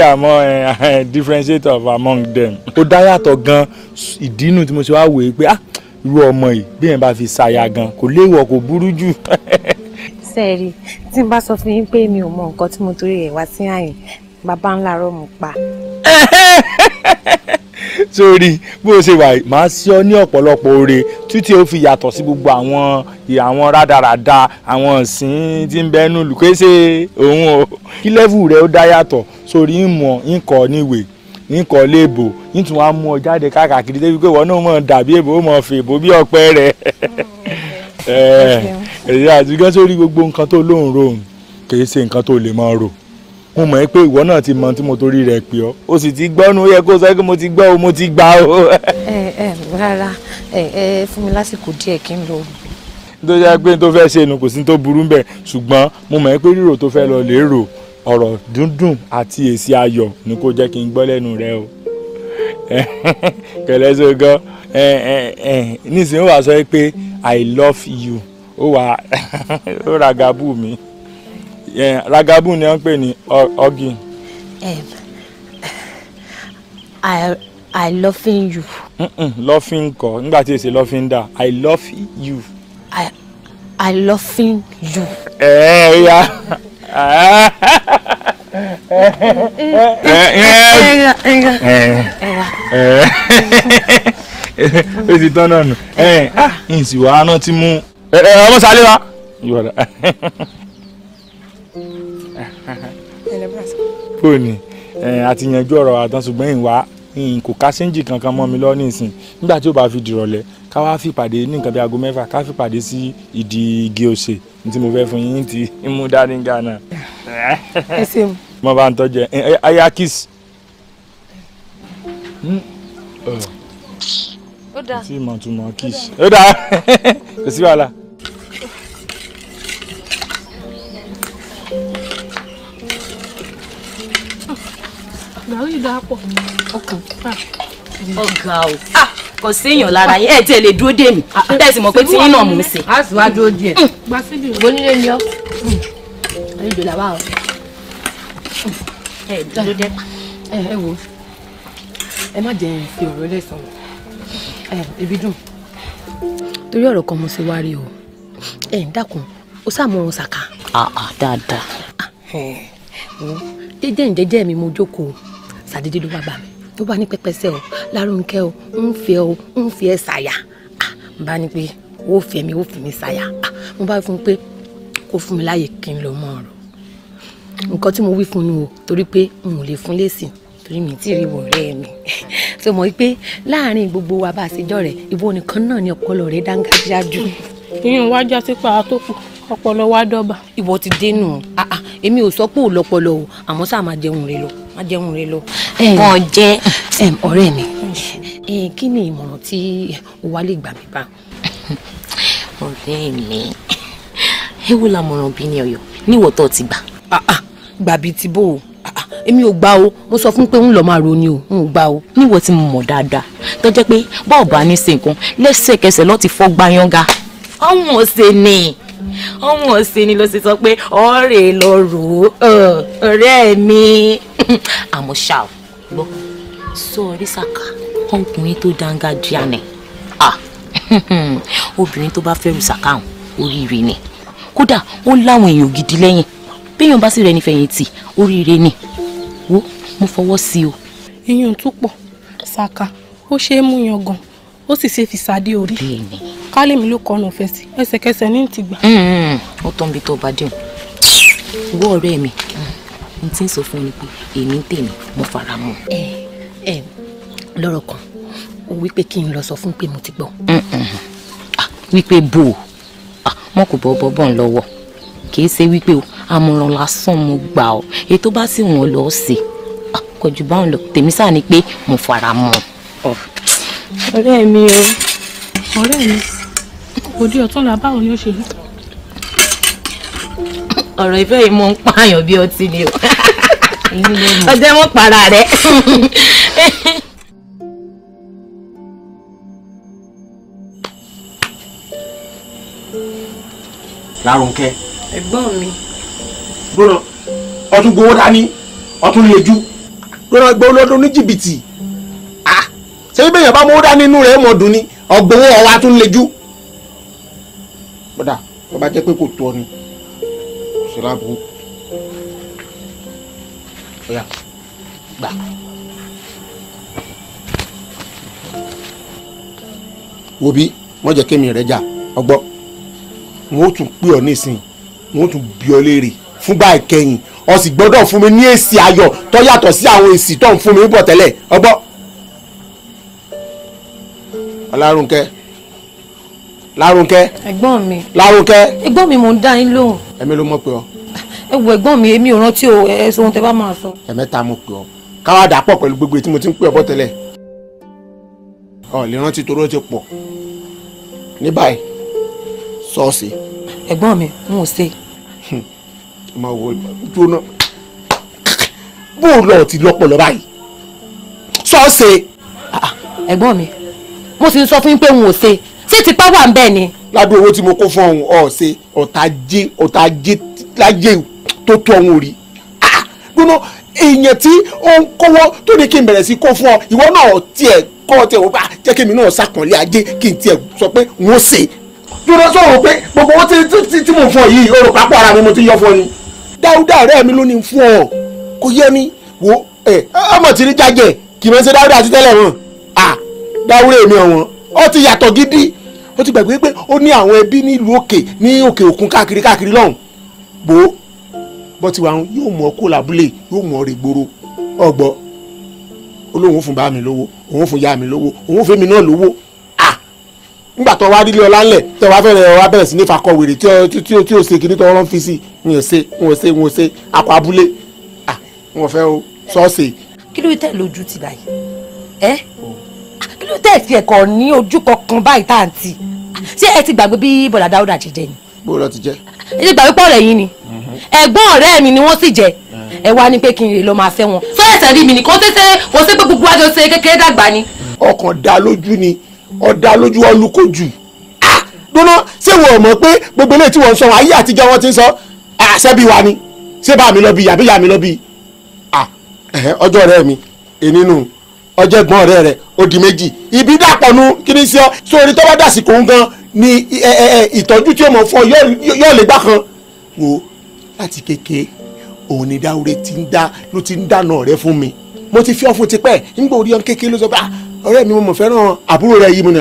Speaker 4: differentiate of among them. Ó dá yàtọ̀ gan. Ìdí inú tí mo ṣe wá wò ó pé irú ọmọ yìí bí èèyàn bá fi ṣàyà gan kò léèwọ̀ kò burú jù.
Speaker 6: Sẹ́ẹ̀rì tí n bá sọ fún yín pé mi ò mọ nǹkan tí mo torí rẹ̀ wá sí àyìn bàbá ńlá rọ̀ mú pa.
Speaker 4: Sórí bó o ṣe wà máa ṣe ọ ní ọ̀pọ̀lọpọ̀ oore títí ó fi yàtọ̀ sí gbogbo àwọn rádaràda àwọn ìsìn tí ń bẹ́nu lù kí ṣe òun o kí lẹ́fù rẹ̀ ó dá yàtọ̀ sórí ìmọ̀ ìkọ̀ níwèé ìkọ̀ léèbò ìtún wa mú ọ jáde káàkiri débi pé ìwọ náà mọ̀ dàbí èbò ó mọ̀ fèbò bí ọ̀pẹ rẹ̀ èyí àtúgẹ́ sórí gbogbo nǹkan tó lóun rohùn kì í ṣe nǹkan tó lè máa rò mo mọ̀ pé ìwọ náà ti mọ tí mo torí rẹ̀ pè ọ́ ó sì ti gbọ́nu ó yẹ kó sọ pé mo ti gbọ́ o mo ti gbà o.
Speaker 6: Rárá fún mi lásìkò díẹ̀ kí n lọ.
Speaker 4: tó yẹ pé tó fẹ́ ṣe nu kò sí tó burú bẹ́ẹ̀ ṣùgbọ́n mo mọ̀ pé rírò tó fẹ́ lọ lè rò ọ̀rọ̀ dúndùn àti èsì ayọ̀ ni kò jẹ́ kí n gbọ́ lẹ́nu rẹ o. kẹlẹ́ so gan nísìnyí ó wàá sọ pé I love you ó wà ó ragabu mi ragabu ni wọ́n pè ní ọgì.
Speaker 6: I loving you.
Speaker 4: Loving kọ nígbà tí èsì loving dà I love you.
Speaker 6: I loving you.
Speaker 4: Ya. ó ti tán náà nù ìsì wàá náà ti mú ọmọ sálẹ̀ wa. fóònù àti yanjú ọ̀rọ̀ àtàn ṣùgbọ́n ìwà kò ká séǹjì kankan mọ́ mi lọ nísìn nígbà tí ó bá fi dìrọ̀lẹ́ ká wá fìpàdé ní nǹkan bí aago 6 ká fìpàdé sí ìdí igi òsè tí mo fẹ́ fún yín ti mú dání gánà.
Speaker 1: ẹ ṣeun.
Speaker 4: mo bá ń tọ́jú ẹ ayakis.
Speaker 6: Ó dáa.
Speaker 4: tí mo tún mọ kiss. ó dáa kò sí wàhálà.
Speaker 1: gàrí ìdá pọ̀ ọkàn.
Speaker 7: ọ̀gá o kò séèyàn lára yín ẹ̀ tí ẹ lè dúró dè mí tẹ̀sí mọ̀ pé tí yín náà mú sí.
Speaker 1: a sì wá dúró díẹ̀. gba síbi onílé ni ọ́. àlejò làbá o.
Speaker 7: ẹ dúró dẹ.
Speaker 1: ẹ wo ẹ má jẹ́ fi ọ̀rọ̀ lẹ̀ sọ̀rọ̀ ebi dùn. torí ọ̀rọ̀ kan mo ṣe wá rí o ń dákun ó sàmú ohun ṣàkà.
Speaker 7: dáadáa.
Speaker 1: jẹ́jẹ́ mi mo jókòó ṣàdédé ló bá bá mi ló bá ní pẹpẹsẹ o Lárúnkẹ́ o ń fi ẹ ṣàyà n bá ní pé ó fi mi ṣàyà mo bá fún un pé kó fún mi láàyè kí n lọ mọ ọ̀rọ̀ nǹkan tí mo wí fún un o torí pé n ò lè fún lésì torí mi tí ì rí wọ̀rẹ́ mi ṣe mọ̀ pé láàárín gbogbo wa bá a ṣe jọ rẹ̀ ìwọ nìkan náà ni ọpọlọ rẹ̀ dáńgájíá jù.
Speaker 8: ìyẹn wá já sí pa tó kù ọpọlọ wa dọ́bà.
Speaker 1: ìwọ ti dénú èmi ò sọ pé ò lọpọlọ o àmọ́ sáà máa jẹun rẹ lọ.
Speaker 7: wọn jẹ.
Speaker 1: ọ̀rẹ́ mi kí ni ìmọ̀ràn tí o wá lè gbà mí bá.
Speaker 7: ọ̀rẹ́ mi ewu làmọ̀ràn bí ní Ọ̀yọ́ níwọ tó ti gbà.
Speaker 1: gbàbí ti bò ó èmi ò gbà o mo sọ fún pé ń lọ máa ro ni o ń gbà o.
Speaker 7: níwọ tí mo mọ̀ dáadáa tó jẹ́ pé bọ́ọ̀ bá ní ṣe nǹkan lẹ́sẹ̀kẹsẹ̀ lọ́ọ́ ti fọ́ gbáyánga àwọn ọ̀sẹ̀ ni ọmọ ọ̀sẹ̀ ni ló sì sọ pé ọ̀rẹ́ lọ rò ó ọ̀rẹ́ mi àmọ́ ṣá o gbọ́ sọ orí Sàká ọkùnrin tó dángájíá ni obìnrin tó bá fẹ́rù Sàká hàn oríire ni kódà ó láwọn èèyàn gidi lẹ́yìn béèyàn bá sì rẹ nífẹ̀yìntì oríire ni wo mo fọwọ́ sí o.
Speaker 8: iyùn tún pọ̀ Sàká ó ṣe é mú yan gan ó sì ṣe fi sáde orí kálẹ̀mí ló kọ́nà fẹ́ sí ẹsẹ̀kẹsẹ̀ ní ti gbà.
Speaker 7: ó tán bí tó bá dé wọ́ ọ̀rẹ́ mi n tí ń sọ fún ni pé èmi ń tèmi mo fara mọ́.
Speaker 1: lọ́rọ̀ kan ó wípé kí n lọ sọ fún pé mo ti gbọ́.
Speaker 7: wípé bò ó wọn kò bọ́ bọ́ ń lọ́wọ́ kì í ṣe wípé o àmọ̀ràn lásán mo gbà ọ́ èyí tó bá sì wọ́n lọ́ọ́ sí kò jù báwọn lọ tèmi sáà ni pé mo fara mọ́.
Speaker 8: ọ̀rẹ́ mi o ọ̀rẹ́ mi òde ọ̀túnla báwo ni ó ṣe rí.
Speaker 7: ọ̀rọ̀ ìfẹ́ yìí mo ń pààyàn bí ọtí ni o ọjọ́ mọ́ para rẹ̀.
Speaker 5: Lárúnkẹ́.
Speaker 6: ẹ̀gbọ́n mi.
Speaker 5: gbọ́dọ̀ ọtún gbowó dání ọtún lejú gbọ́dọ̀ gbowó lọ́dún ní jìbìtì ṣé bẹ́ẹ̀ yẹn bá mowó dání inú rẹ̀ mọ̀ dùn ni ọgbowó ọwọ́ tún lejú. bọ́dà tó bá jẹ́ pé kò tó ọ ni kò sí láàbù ọ̀yà gbà. wo bí wọ́n jẹ́ kémi rẹ̀ jà ọgbọ́ wọn ó tún pè ọ nísìnyí wọn ó tún bí ọ léèrè fúngbà ìkẹyìn ọ sì gbọ́dọ̀ fún mi ní èsì ayọ̀ tó yàtọ̀ sí àwọn èsì tó ń fún mi bọ̀ tẹ́lẹ̀ ọgbọ́. Lárúnkẹ́ Lárúnkẹ́.
Speaker 6: ẹ̀gbọ́n mi.
Speaker 5: Lárúnkẹ́.
Speaker 6: ẹ̀gbọ́n mi mò ń dá yín lóhùn.
Speaker 5: ẹ̀mí ló mọ̀ pé ọ.
Speaker 6: ẹ wo ẹ̀gbọ́n mi èmi ò rántí o ẹ sọ ohun tẹ́ bá máa sọ.
Speaker 5: ẹ̀mẹ́ta mo pè ọ káwá dà pọ̀ pẹ̀lú gbogbo tí mo ti ń pè ọ bọ̀ tẹ́lẹ̀ ọ lè rántí toró ti pọ̀ ní báyìí ṣọ́ọ̀ṣì.
Speaker 6: ẹ̀gbọ́n mi n ò ṣe.
Speaker 5: ọmọ wo jóná bó o lọ ti lọ́pọ̀ lọ báyìí ṣọ́ọ̀ṣì.
Speaker 6: ẹ̀gbọ́n mi mo sì ń sọ fún yín pé n ò ṣe ṣé tipa wà ń bẹ́ẹ̀ ni.
Speaker 5: ládùn owó tí mo kó fún ọ̀hún ọ̀ṣẹ́ ọ̀tàjé lájẹ́ tó tó ọ̀hún rí gbóná èèyàn tí ó ń kọ́wọ́ tó ní kí n bẹ̀rẹ̀ sí kó fún ọ ìwọ náà tiẹ̀ kọ́ tiẹ̀ wọ́n bá jẹ́ kí èmi náà ṣàpọ̀nlé ajé kí n tiẹ̀ sọ pé n ó ṣe. dúró sọ̀rọ̀ pé gbogbo owó tí mo fún ọ yìí o rò pápọ̀ ara mi mo ti yọ fún ọ ni. dáúdà ọ̀rẹ́ mi ló ní fún ọ kò yẹ mi wo ọmọ tí ní jájẹ kì í mọ̀ ṣe dáúdà àti tẹ́lẹ̀ wọn dáwúrẹ́ mi ọ̀wọ́n ó ti yàtọ̀ gidi ó ti gbàgbé pé ó ní àwọn ẹbí nílùú òkè ní òkè òkun káàkiri lọ́hùn bò ó bọ́ ti wà ń yóò mọ̀ kó làbúlé yóò mọ̀ rè gbòòrò ọgbọ́ olóhùn fún bá mi lówó òun fún ya mi lówó òun fún mi náà lówó nígbà tó wá dílé ọlá ńlẹ̀ tó wá fẹ́rẹ̀ wá bẹ̀rẹ̀ sí ní fakọ wèrè tí ó ṣe kiri tó wọ́n fi sí n ò ṣe akọ abúlé wọn fẹ́ o sọ́ọ̀sì.
Speaker 6: kí ló tẹ̀ lójú ti báyìí kí ló tẹ̀ fi ẹ̀kọ́ ní ojú kankan báyìí tá à ń tì ṣé ẹ ti gbàgbé bí bọ̀dà Dáúdà ṣe jẹ ni.
Speaker 5: bó lọ ti jẹ.
Speaker 6: ẹ ti gbàgbé pọ̀ rẹ̀ yín ni ẹ̀gbọ́n ọ̀rẹ́ mi ni wọ́n sì jẹ ẹ wá ní pé kí n lè lọ máa fẹ́ wọn. sọ ẹsẹ̀ rí mi ni kò sí pé gbogbo àjọ ṣe kékeré dàgbà ni.
Speaker 5: ọkàn dá lójú ni ọ̀dà lójú ọlùkọ́jù dúró ṣé wọ́n mọ̀ pé gbogbo eléyìí tí wọ́n ń sọ ayé àtijọ́ wọn ti ń sọ ṣẹ́bí wa ni ṣé bá mi lọ bí àbí ìyá mi lọ bí ọjọ́ ọ̀rẹ́ mi ènínú ọjọ́ ẹ̀gbọ́n ọ̀rẹ́ rẹ̀ ó di méjì ibi dàpọ̀ nu kí ni sí ọ sórí tó bá dàsìkò ń gan ni ìtọ́jú tí ó mọ̀ fún ọ yóò lè gbà kan wo láti kékeré òun ni Dáúrẹ́ ló ti ń dáná ọ̀rẹ́ fún mi mo ti fi ọ́ fún tipẹ́ nígbà orí ọ kékeré ló sọ pé ọ̀rẹ́ mi mo mọ̀ fẹ́ràn àbúrò rẹ̀ yìí mo nà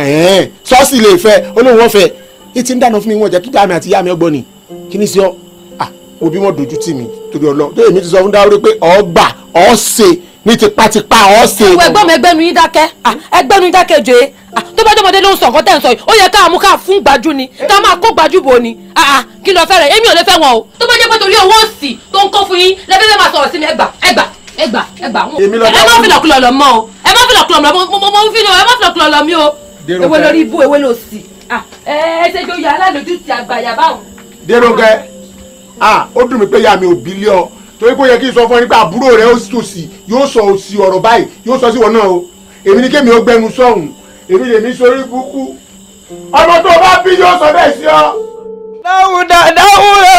Speaker 5: ṣọ́ọ̀ṣì lè fẹ́ olóhùn wọn fẹ́ ẹ ti ń dáná fún mi wọn jẹ́ kí dáàmì àti ìyá mi ọgbọ́n ni kí ni sí ọ òbí wọn dojú tì mí torí ọlọ tó èmi ti sọ fún Dáúrẹ́ pé ọ gbà ọ ṣe ní tipátipá ọ ṣe.
Speaker 6: ìwé ẹ̀gbọ́n mi ẹgbẹ́nu yín dákẹ́ ẹgbẹ́nu yín dákẹ́ jòye tó bá jọmọdé ló ń sọ nǹkan tẹ̀ ń sọ yìí ó yẹ ká mú ká fún gbajú ni ká máa kó gbajú bò ni kí ló fẹ́ rẹ̀ èmi ò lè fẹ́ wọn o tó bá jẹ́ pé torí owó òsì tó ń kó fún yín lẹ́fẹ̀ẹ́ máa sọ̀rọ̀ sí mi ẹgbà ẹ má fi lọ̀kulọ̀ lọ mọ́ o ẹ má fi lọ̀kulọ̀ lọ mo fi lọ ẹ má fi lọ̀kulọ̀ lọ mí o ewé lórí ibú ewé ló sì ẹ ṣe jọ yà alálòjú ti àgbàyà báwọn.
Speaker 5: Dérónkẹ́ ó dùn mí pé ìyá mi ò bí lé ọ torí kó yẹ kí n sọ fún ẹ nípa àbúrò rẹ ó tòsí yóò sọ òsì ọ̀rọ̀ báyìí yóò sọ sí wọn náà o èmi ní kémi ó gbẹnu sọ̀hún èmi lèmi sórí burúkú ọmọ tó bá bí yóò sọ bẹ́ẹ̀ sí ọ
Speaker 9: Dáúdà dáúré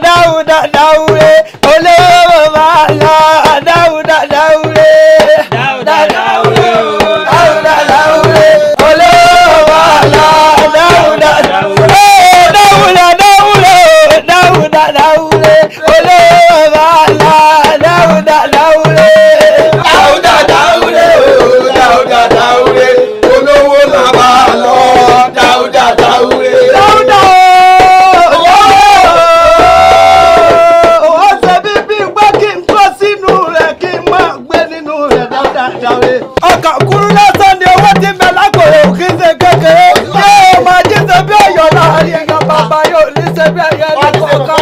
Speaker 9: Dáúdà dáúré olówó máa lọ Dáúdà dáúré Dáúdà dáúré Dáúdà dáúré olówó máa lọ Dáúdà dáúré Dáúdà dáúré Dáúdà dáúré olówó máa lọ Dáúdà dáúré Dáúdà dáúré Dáúdà dáúré olówó máa lọ Dáúdà dáúré Dáúdà. Ọkà kúrú lásán ni owó ti bẹ̀ lákòrò kí n ṣe kékeré. Yóò máa jí ṣe bí ọ̀yọ́ láàrin ẹ̀yàn bàbá yóò ní ṣe bí ẹ̀yẹ ní kọ̀ọ̀kan.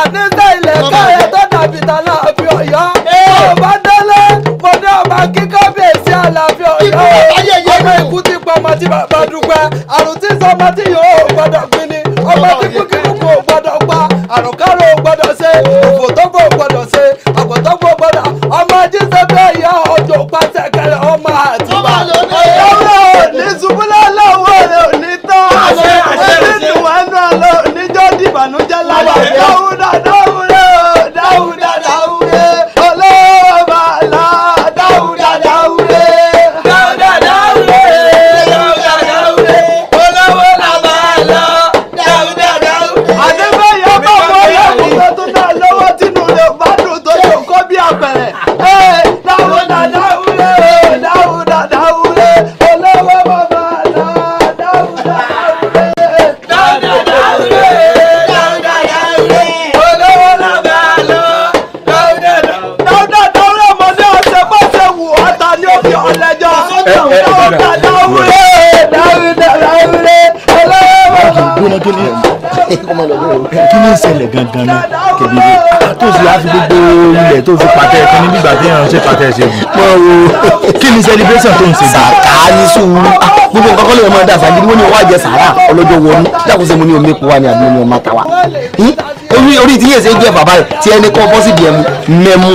Speaker 9: Àníṣe ilẹ̀ káyọ̀ tó dàbí tàlà àbí ọ̀yọ́. Ọba délé mo ní ọba kíkọ́ bí èsì àlàáfíà ọ̀yọ́. Ọmọ ikú ti pọ̀ ọmọ tí bàbá dúpẹ́. Àrùn tí sọ ọmọ tí yóò gbọ́dọ̀ gbin ni. Ọmọ tí kúkúrúkú ò gbọ́dọ̀ pa. Àrùn kárò ò gbọ́dọ̀ ṣe. Òfò tó fò ò gbọ́dọ̀ ṣe. Àgbọ̀tọ́gbọ̀ gbọ́dọ̀. Ọmọ jíṣẹ́ bí ẹ̀yà ọjọ́ pàṣẹ kẹrẹ ọmọ àtìbá. Ọlọ́run ní ṣubúlẹ̀ lọ́wọ́ rẹ̀ ò ní tán. Ẹni tún wá náà lọ níjọ́ dìbànújẹ́ láyé. Dáúdà dáúré Dáúdà dáúré olówó máa lọ Dáúdà dáúré. Dáúdà dáúré Dáúdà dáúré olówó máa lọ Dáúdà dáúré. Àdébẹ̀yẹ bá wọ́n lẹ́kùn tó tún náà lọ́wọ́ tínú rẹ̀ bá dùn tó yóò kọ́ bí àpẹẹrẹ. Dáúdà dáúré Dáúdà dáúré olówó bàbá lọ Dáúdà dáúré. Dáúdà dáúré Dáúdà dáúré olówó bàbá lọ Dáúdà dáúré. Dáúdà dáúré ọmọdé ọ̀sẹ̀ bó ṣe wù ọ́ta ní òbí ọ̀lẹ́jọ́. Dáúdà dáúré Dáúdà dáúré olówó bàbá lọ.
Speaker 4: Kí ni ìṣẹ̀lẹ̀ gangan náà kẹ̀bí tó sì á fi gbogbo ilẹ̀ tó fi pàtẹ́ ẹ̀kan ní bíbà tí èèyàn ṣe pàtẹ́ ẹ̀ṣẹ̀ wù. Kí ni celebration tó ń ṣe?
Speaker 2: Sàká ní sùúrù gbogbo nǹkan kọ́ lè máa dà sàgídí wọ́n ní wọ́n á jẹ sàrà ọlọ́jọ́ wọnú dákun sí mo ní omi epo wa ni àbí omi ọmọ àtàwà. Orí tí yẹn ṣe jẹ́ bàbá rẹ̀ tí ẹni kọ́ bọ́sì díẹ̀ mẹ́mú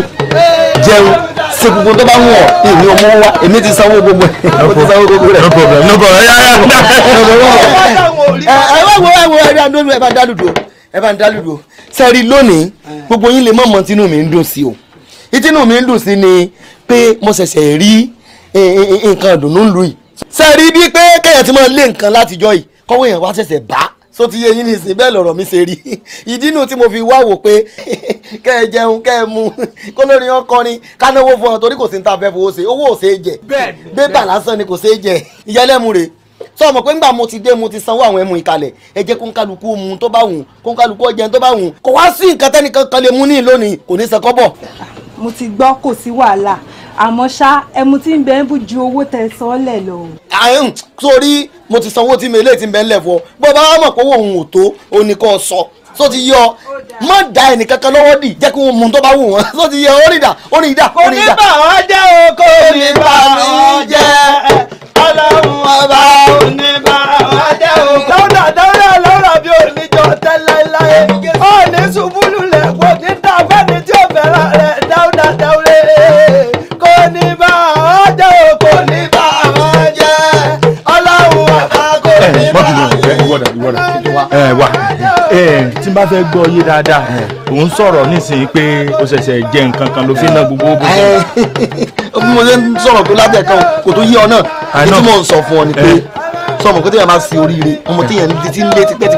Speaker 2: jẹun ṣe gbogbo tó bá ń wọ̀ èmi ọmọ wa èmi ti sanwó gbogbo ẹ̀.
Speaker 4: No problem.
Speaker 2: Ẹ bá ń dálùdò sẹ́rí lónìí gbogbo yín lè mọ̀mọ́ tínú mi ń dùn sí o ìtínú mi ń dùn sí ni pé mo ṣẹ̀ṣẹ̀ rí nǹkan ìdùnnú ń lù yìí sẹ́rí bí pé kéèyàn ti máa lé nǹkan látijọ́ yìí kọ́wé yẹn wá ṣẹ̀ṣẹ̀ bá so ti yé yín nìsín bẹ́ẹ̀ lọ̀rọ̀ mi ṣe rí ìdínú tí mo fi wá wò pé kẹ́ ẹ jẹun kẹ́ ẹ mu kó lórí wọn kọrin kánáwó fún ọ torí kò sí ní ta fẹ́ fowó ṣe owó ò ṣe é jẹ bébà lásán ni kò ṣe é jẹ ìyẹlẹ́mu rè sọ ma pé ńgbà mo ti dé mo ti sanwó àwọn ẹmu ìkalẹ̀ ẹ jẹ́ kó ń kálukú mu tó bá wùn kó ń kálukú ọjẹ́ tó bá wùn kò wá sí nǹkan tẹ́nìkan kan lè mú ní lónìí kò ní sẹ́kọ́ bọ̀.
Speaker 10: mo ti gbọ́ kò sí wàhálà àmọ́ ṣá ẹmu tí ń bẹ ń bù ju owó tẹ sọ́ọ́lẹ̀ lọ.
Speaker 2: sórí mo ti sanwó tí mi eléyìí ti ń bẹ ńlẹ̀ fọ bó bá mọ̀ pé òun ò tó o ní kó sọ so ti yọ má da ẹnì kankan lọ́wọ́ dì jẹ́ kí wọ́n mú tó bá wù wọ́n so ti yọ orí ìdá.
Speaker 9: kò ní bà wọ́n jẹ́ o kò ní bà wọ́n jẹ́ ọlọ́run ọba ò ní bà wọ́n jẹ́ o. Dáúdà dáúdà lọ́rọ̀ bí oníjọ tẹ́láíláí ó ní ṣubú lulẹ̀ kò ní ta fẹ́ni tí ó fẹ́ràn rẹ̀ Dáúdà dáúdà kò ní bà wọ́n jẹ́ o kò ní bà wọ́n jẹ́ ọlọ́run ọba kò ní bà wọ́n jẹ́.
Speaker 4: Tí n bá fẹ́ gbọ́ yé dáadáa òun sọ̀rọ̀ nísìnyí pé ó ṣẹ̀ṣẹ̀ jẹ nǹkan kan ló fi ná gbogbo bó ṣe.
Speaker 2: bí mo ṣe ń sọ̀rọ̀ tó lábẹ́ kan kò tó yé ọ náà èyí tí mò ń sọ fún ọ ni pé sọmọ kó téèyàn máa ṣe oríire ọmọ téèyàn ti ń lé tipẹ́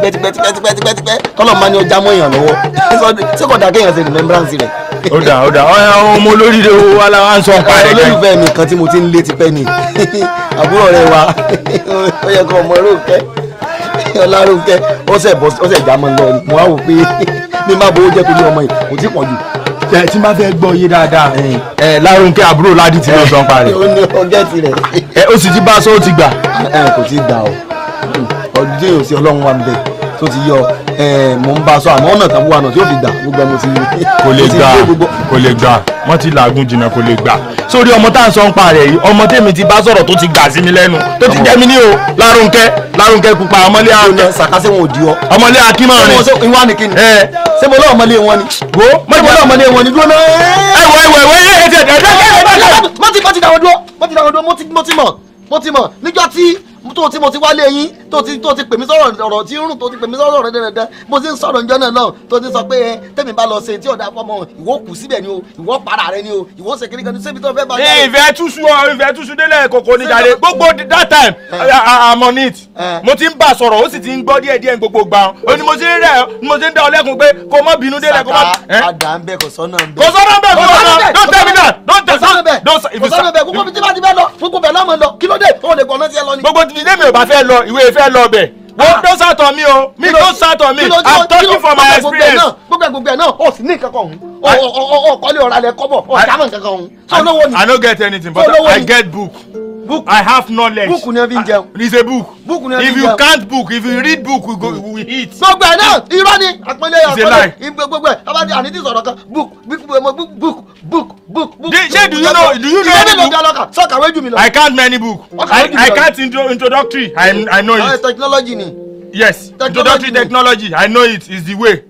Speaker 2: kọ́lọ̀ máa ní ọjà mọ́ èèyàn lọ́wọ́ ṣé kò dáa kéèyàn ṣe remembrance rẹ̀.
Speaker 4: ó dà ọmọ olóríire wo wá láwa ń sọ ń parí.
Speaker 2: olólùfẹ́ mi kan tí mo ti ń lé tipẹ́ ni àbúrò rẹ wa ó yẹ kó ọmọ Rónkẹ́ Ọlárónkẹ́ ó ṣẹ̀ já mọ́ lọ mo wá wò pé mi má bọ́ ó jẹ́ torí ọmọ yìí kò tí pọ̀ jù.
Speaker 4: Tí n bá fẹ́ gbọ́ yé dáadáa Lárónkẹ́ àbúrò Ládì tí ló sọ ń parí.
Speaker 2: ó ní ọgẹ́ tirẹ̀.
Speaker 4: Ó sì ti bá aṣọ ó ti gbà.
Speaker 2: Kò tí ì gbà o ọdún yóò sí Ọlọ́run wa ń bẹ̀ tó ti yọ mò ń bá aṣọ àmọ́ ọ̀nà tàbí wàhánà tí ó fi gbà gbogbo ẹmu ti rí.
Speaker 4: kò lè gbà wọ́n ti làágùn jìnnà kò lè gbà sórí ọmọ tá à ń sọ ń pa rẹ̀ yìí ọmọ tèmi ti bá sọ̀rọ̀ tó ti gbà sí mi lẹ́nu tó ti jẹ́ mi ní o Lárónkẹ́ pupa ọmọlé àwọn
Speaker 2: sàkásẹ́ wọn ò di ọ.
Speaker 4: ọmọlé akímọ̀ rẹ̀
Speaker 2: ìwà ni kíni. ṣé mo lọ́ọ́ ọmọlé wọn ni.
Speaker 4: wo
Speaker 2: mo lọ́ọ́ ọmọlé wọn ni dúró náà. mo ti mọ̀ níjọ́ tí mo ti wálé yín tó ti pè mí sọ̀rọ̀ ọ̀rọ̀ tí ń rùn tó ti pè mí sọ̀rọ̀ rẹ̀ dẹ̀dẹ̀ bó ti ń sọ̀rọ̀ ǹjọ́ náà náà tó ti sọ pé tẹ́mi bá lọ ṣe tí ọ̀dà fọmọ ìwọ kù síbẹ̀ ni o ìwọ para rẹ ni o ìwọ ṣe kíní kan ní sébi tó fẹ́ bá yà.
Speaker 4: ìfẹ́ túṣu délẹ̀ kòkó ní jàre gbogbo that time I'm on it mo ti ń bá sọ̀rọ̀ ó sì ti ń gbọ́ díẹ̀díẹ̀ gbogbo gbà ó ní mo ti ń rẹ̀ mo ti ń dá ọ lẹ́kùn pé kó má bínú délẹ̀ kó má.
Speaker 2: padà ń bẹ kò sọ́nà ń bẹ.
Speaker 4: kò sọ́nà ń bẹ kò sọ́nà don't tell me that don't tell me
Speaker 2: kò sọ́nà bẹ gbogbo bí tí bá ti bẹ lọ gbogbo bẹ lọ́mọ lọ kí ló dé òun lè gbọ́ná sí ẹ lọ ni.
Speaker 4: gbogbo tí mi ò bá fẹ́ lọ ìwé ìfẹ́ lọ bẹ̀ wọ́n don't start on me o me don't start on me I'm talking from my experience.
Speaker 2: gbogbo ẹ̀ náà ó sì ní nǹkan kan ọ̀hún ọ̀kọ́lé ọ̀rá lẹ̀ kọ́bọ̀ ọ̀dámọ̀ nǹkan kan ọ̀hún.
Speaker 4: I no get anything but I get book. I have knowledge.
Speaker 2: Book ni ẹ fi ń jẹun.
Speaker 4: It's a book.
Speaker 2: Book ni ẹ fi ń jẹun.
Speaker 4: If you can't book, if you read book, we eat.
Speaker 2: gbogbo ẹ̀ náà irọ́ ni àpẹẹrẹ
Speaker 4: It's a lie.
Speaker 2: gbogbo ẹ̀ abájá àní tí sọ̀rọ̀ kan book.
Speaker 4: Ṣé do you know any book?
Speaker 2: sọ̀kàwé jù mí lọ.
Speaker 4: I can't many book. I can't introductory. I know it.
Speaker 2: Technology ni.
Speaker 4: Yes, introductory technology. I know it. It's the way.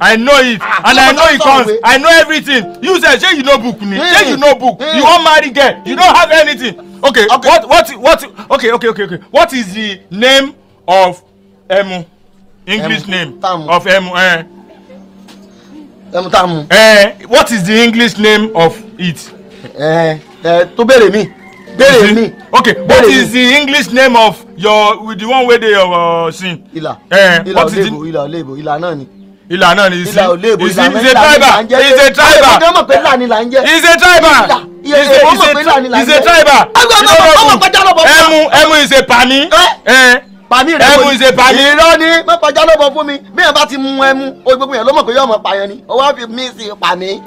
Speaker 4: I know it, and I know it comes. I know everything. You say you know book, ni? Say you know book. You want marry girl. You don't have anything. Okay. What? Okay. What is the name of Emu? English name of Emu?
Speaker 2: Emu tamu.
Speaker 4: What is the English name of it?
Speaker 2: To béèrè mi. Béèrè mi.
Speaker 4: Okay. What is the English name of the one where they sing?
Speaker 2: Ìlà.
Speaker 4: What is the?
Speaker 2: Ìlà náà ni.
Speaker 4: Ìlà náà ni isi.
Speaker 2: Ìlà olebo.
Speaker 4: Is a tribal. Is a tribal.
Speaker 2: ọmọ pé ìlà ni là ń jẹ.
Speaker 4: Is a tribal. Is a tribal. Emu is a pani.
Speaker 2: Pani rẹ
Speaker 4: Emu is a pani.
Speaker 2: irọ́ ni má pàjá lọ́bọ̀ fún mi bí ẹ bá ti mu ẹmu o gbogbo yẹn ló mọ̀ pé yóò mọ̀ pààyàn ni o wá fi mí sí pani.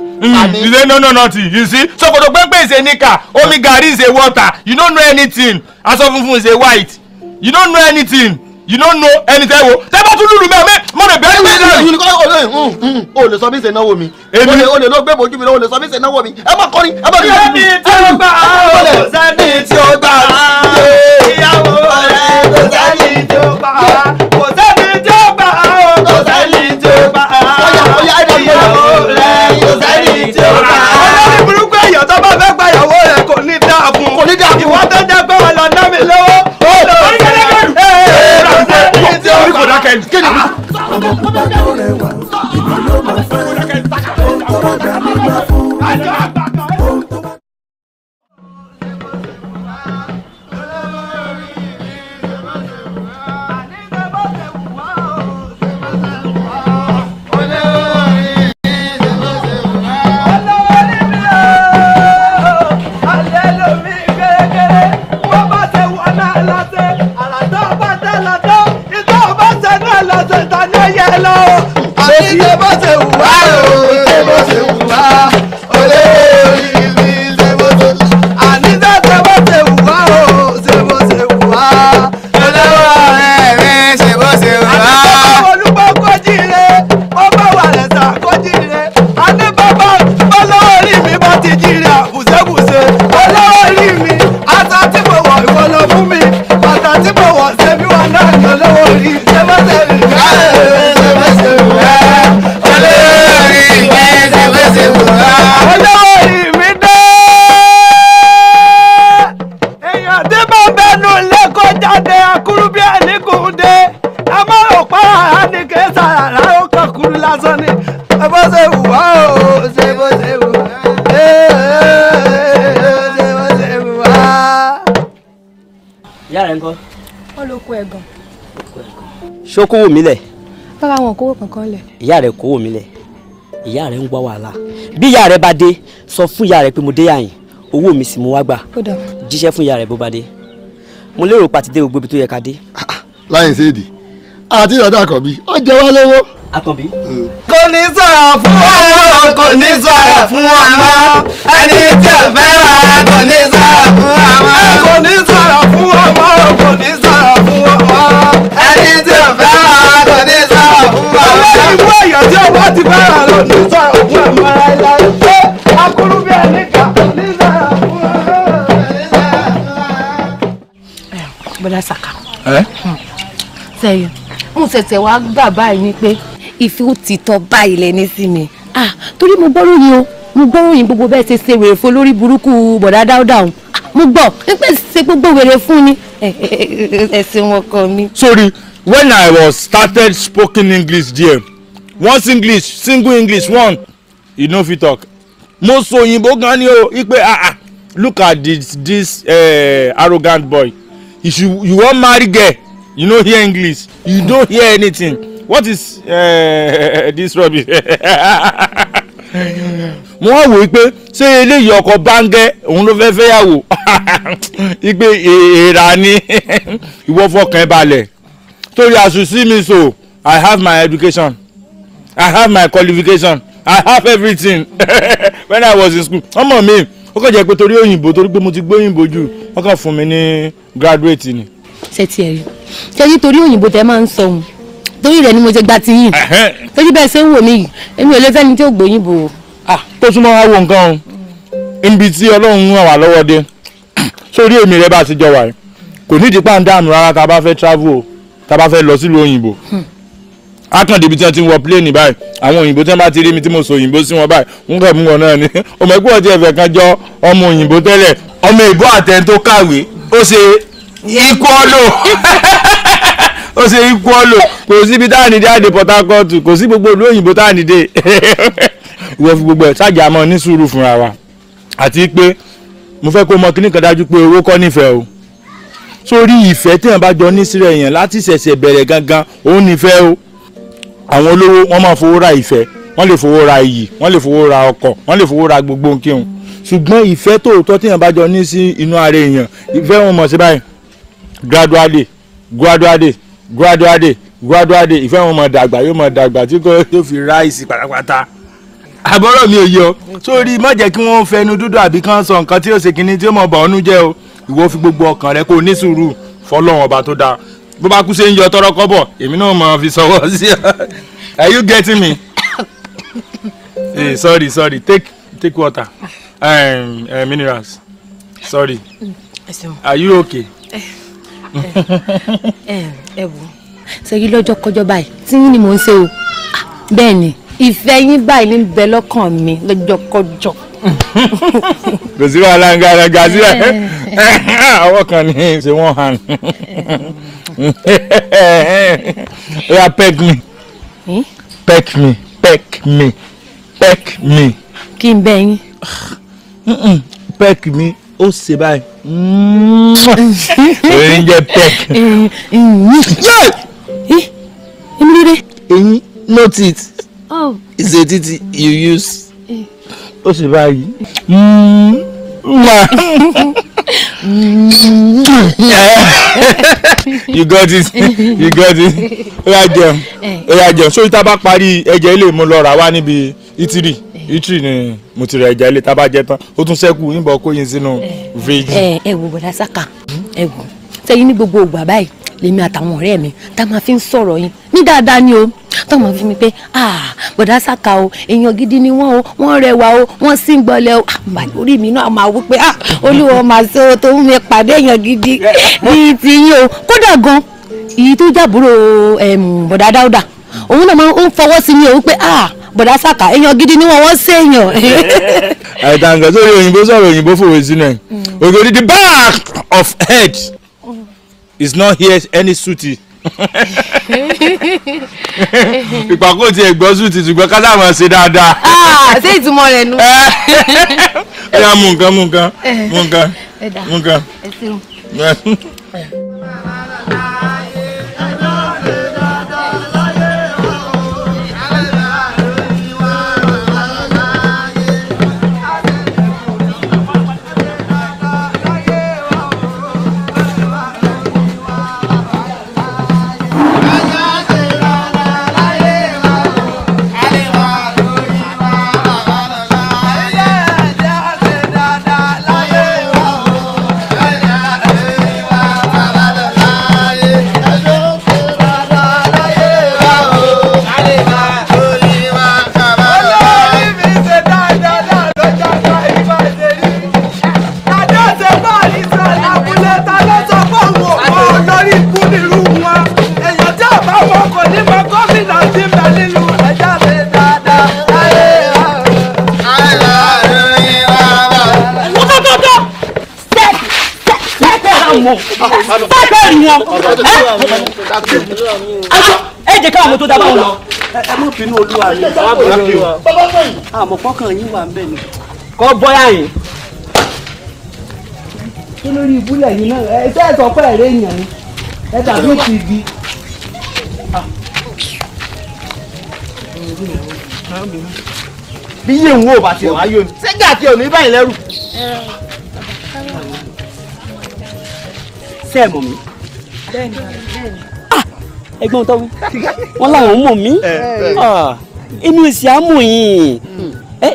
Speaker 4: You say no nothing. You see sokoto pẹ́pẹ́ is a nika omi garri is a water you don't know anything aṣọ funfun is a white you don't know anything. You don't know anything wo tẹ́bọ̀ tún lùlù mẹ́ẹ̀mẹ́ mo lè bẹ́ẹ̀ ní
Speaker 2: ìlú o lè sọ bí ṣe náwó mi o lè lọ gbé bojú mi lọ o lè sọ bí ṣe náwó mi ẹ má kọrin ẹ má bí.
Speaker 9: sẹ́ni tí ó gbà ó sẹ́ni tí ó gbà á ìyàwó rẹ̀ kò sẹ́ni tí ó gbà á kò sẹ́ni tí ó gbà á kò sẹ́ni tí ó gbà á ìyàwó rẹ̀ kò sẹ́ni tí ó gbà á. olórí burúkú èèyàn tó bá fẹ́ gba ìyàwó rẹ̀ kò ní dáa fún ìwọ tó jẹ́ pé wọ́n lọ ná mi lówó.
Speaker 11: ṣó kówó mi lẹ̀.
Speaker 12: bára wọn kówó kankan lẹ̀.
Speaker 11: ìyá rẹ̀ kówó mi lẹ̀ ìyá rẹ̀ ń gbọ́ wàhálà bí ìyá rẹ̀ bá dé sọ fún ìyá rẹ̀ pé mo dé yàyìn owó mi sì mo wá gbà jíṣẹ́ fún ìyá rẹ̀ bó bá dé mo lérò pàtí dé gbogbo ibi tó yẹ ká dé.
Speaker 5: láyìn séèdì àti ìrọ̀dá àkànbí ó jẹ wá lówó.
Speaker 11: àkànbí.
Speaker 9: kò ní sọ̀rọ̀ fún ọmọ kò ní sọ̀rọ̀ fún ọmọ ẹni tí ò fẹ́ràn kò ní sọ̀rọ̀ fún ọmọ kò ní sọ̀rọ̀ fún ọmọ kò ní sọ̀rọ̀ fún ọmọ ẹni tí ò fẹ́ràn kò ní sọ̀rọ̀ fún ọmọ. ọlọ́yin fún èèyàn tí ọba ti fẹ́ràn ló ní sọ̀rọ̀ fún ọmọ láíláí pé akúrú bí ẹni kà kò ní sọ̀rọ̀ fún ọmọ.
Speaker 1: bọ́dá Sàká sẹ́yìn mo ṣẹ̀ṣẹ̀ wá gbà báyìí ni pé ìfẹ́ òtítọ́ báyìí lẹ́ni sí mi torí mo gbọ́ ròyìn o mo gbọ́ ròyìn gbogbo bẹ́ẹ̀ ṣe ṣe wèrè fún olórí burúkú bọ̀dá Dáúdà o mo gbọ́ nípa ṣe gbogbo wèrè fún ni ẹ̀sìn wọn kọ mi.
Speaker 4: Sorry, when I was started spoken English there, once English, single English, one, you no fit talk. Mo sọ òyìnbó gan ni o, ipe look at this arrogant boy. You wan marry girl, you no hear English, you don't hear anything. What is this rubbish? Mo wá wò pé ṣé eléyìí ọkọ báńgẹ́ òun ló fẹ́ fẹ́yàwó ipe èèrà ni ìwọ fọkàn balẹ̀ torí as you see me so I have my education, I have my qualification, I have everything when I was in school. Ọmọ mi ó kàn jẹ́ pé torí òyìnbó torí pé mo ti gbé òyìnbó jù wọ́n kàn fún mi ní graduate ni.
Speaker 1: ṣé tiẹ̀ rí ṣé nítorí òyìnbó tẹ máa ń sọ ohun torí rẹ̀ ni mo ṣe gba ti yìn torí bẹ́ẹ̀ ṣe ń wò mí yìí èmi ò lè fẹ́ni tí ó gbóyìnbó.
Speaker 4: tó súnmọ́ wá wo nǹkan o níbi tí ọlọ́run ràn wá lọ́wọ́ dé sórí èmi rẹ bá ti jọ wà kò ní ìdí pàǹdàmù rárá tá a bá fẹ́ travel o tá a bá fẹ́ lọ sílùú òyìnbó akàndé ibi tí wọ́n ti ń wọ pléènì báyìí àwọn òyìnbó tí wọ́n bá ti rí mi tí mo sọ òyìnbó sí wọn báyìí ń kàn mú wọn náà ni ọmọ ẹgbẹ́ ọtí ẹ̀fẹ̀ kan jọ ọmọ òyìnbó tẹ́lẹ̀ ọmọ ìbò àtẹn tó kàwé ó ṣe ìkọlù ó ṣe ìkọlù kò síbi tá à ní dé àdè Port Harcourt kò sí gbogbo ìlú òyìnbó tá à ní dé ìwọ fi gbogbo ẹ̀ ṣáàjà mọ́ ní sùúrù fúnra wa àti pé mo fẹ́ kó mọ kíní kan dájú pé owó kọ́ nífẹ̀ẹ́ o sórí ìfẹ́ tí wọ́n bá jọ ní sílẹ̀ yẹn láti ṣẹ̀ṣẹ̀ bẹ̀rẹ̀ gangan òun nífẹ̀ẹ́ o àwọn olówó wọ́n máa fowó ra ìfẹ́ wọ́n lè fowó ra iyì wọ́n lè fowó ra ọkọ̀ wọ́n lè fowó ra gbogbo nǹkan ṣùgbọ́n ìfẹ́ tòótọ́ tí wọ́n bá jọ ní sí inú ara èèyàn ìfẹ́ wọn mọ̀ sí báyìí gradually ìfẹ́ wọn mọ̀ dàgbà tí kò fi ráìsì pátápátá àbọ̀rọ̀ mi ò yọ sórí má jẹ́ kí wọ́n fẹnu dúdú àbí kán sọ nǹkan tí ó ṣe kinní tí ó mọ̀ bà ọ́nú jẹ́ o ìwọ fi gbogbo ọkàn rẹ kó ní sùúrù fọlọ́run ọba tó dáa bó bá kú ṣe ń yọ tọrọ kọ́bọ̀ èmi náà mọ̀ fi sọwọ́ sí ọ are you getting me? Hey, sorry take water minerals sorry are you okay?
Speaker 1: ẹ wò ṣe yí lọ́jọ́ kọjọ́ báyìí tí yín ni mò ń ṣe o bẹ́ẹ̀ ni ìfẹ́ yín báyìí ní bẹ lọ́kàn mi lọ́jọ́ kọjọ́.
Speaker 4: kò sí wàhálà ń ga sílẹ̀ àwọn kan ní ṣe wọ́n hàn oya peck me.
Speaker 1: kí n bẹ yín.
Speaker 4: peck me ó ṣe báyìí òun jẹ́ peck.
Speaker 1: èmi lóde.
Speaker 2: eyín no teeth.
Speaker 1: Oh.
Speaker 2: It's a titi you use.
Speaker 4: Ó sì báyìí. You got it. Ó yá jẹun sórí tá a bá parí ẹ̀jẹ̀ ilé mo lọ rà wá níbi itiri ni mo ti rẹ̀ ẹ̀jẹ̀ ilé tá a bá jẹ tán ó tún ṣẹ́kù níbọ̀ kó yín sínú fíríjì.
Speaker 1: ẹ wò bọ̀dá Saka ẹ wò sẹ́yìn ní gbogbo ògbà báyìí lèmi àtàwọn ọ̀rẹ́ mi tá a máa fi ń sọ̀rọ̀ yín ní dáadáa ni o tó máa fi mi pé bọ̀dá Saka o èèyàn gidi ni wọ́n o wọ́n rẹwà o wọ́n sì ń gbọ́lẹ̀ o orí mi náà máa wú pé olúwa máa ṣe o tó ń mi pàdé èèyàn gidi bíi ti yín o kódà gan èyí tó jàbúrò bọ̀dá Dáúdà òun náà máa ń fọwọ́ sí mi o pé bọ̀dá Saka èèyàn gidi ni wọ́n ṣèèyàn.
Speaker 4: àìtàǹgà sórí òyìnbó sọ̀rọ̀ òyìnbó fòwe sínú ẹ̀ ògòdì the back of head is not here any suti. ìpàkó tiẹ̀ gbọ́ suti ṣùgbọ́n ká sáà máa ṣe dáadáa.
Speaker 1: ṣé ìtumọ̀ rẹ̀ nu.
Speaker 4: ẹ yà mú nǹkan.
Speaker 11: mọ̀ sábẹ́ẹ̀rì wọn ẹ jẹ́ káwọn tó dábàá wọn lọ.
Speaker 9: ẹ mọ̀ bínú olúwa mi. àmọ́ pọ́kàn yín wà ń bẹ̀ ni.
Speaker 11: kọ́ bọ́yá yìí.
Speaker 9: kí lórí ìbúlẹ̀ yìí náà ẹ tẹ́ ẹ̀ sọ pé ẹ̀rẹ́ èèyàn ni ẹ tàbí ó ti di.
Speaker 2: bí yé ń wò bá tiẹ̀ wá yóò ní sẹ́gà tí ò ní báyìí lẹ́rù.
Speaker 11: ṣé ẹ mọ̀ mí. ẹ̀gbọ́n tó wí wọ́n láwọn mọ̀ mí èmi ò sì á mọ̀ yín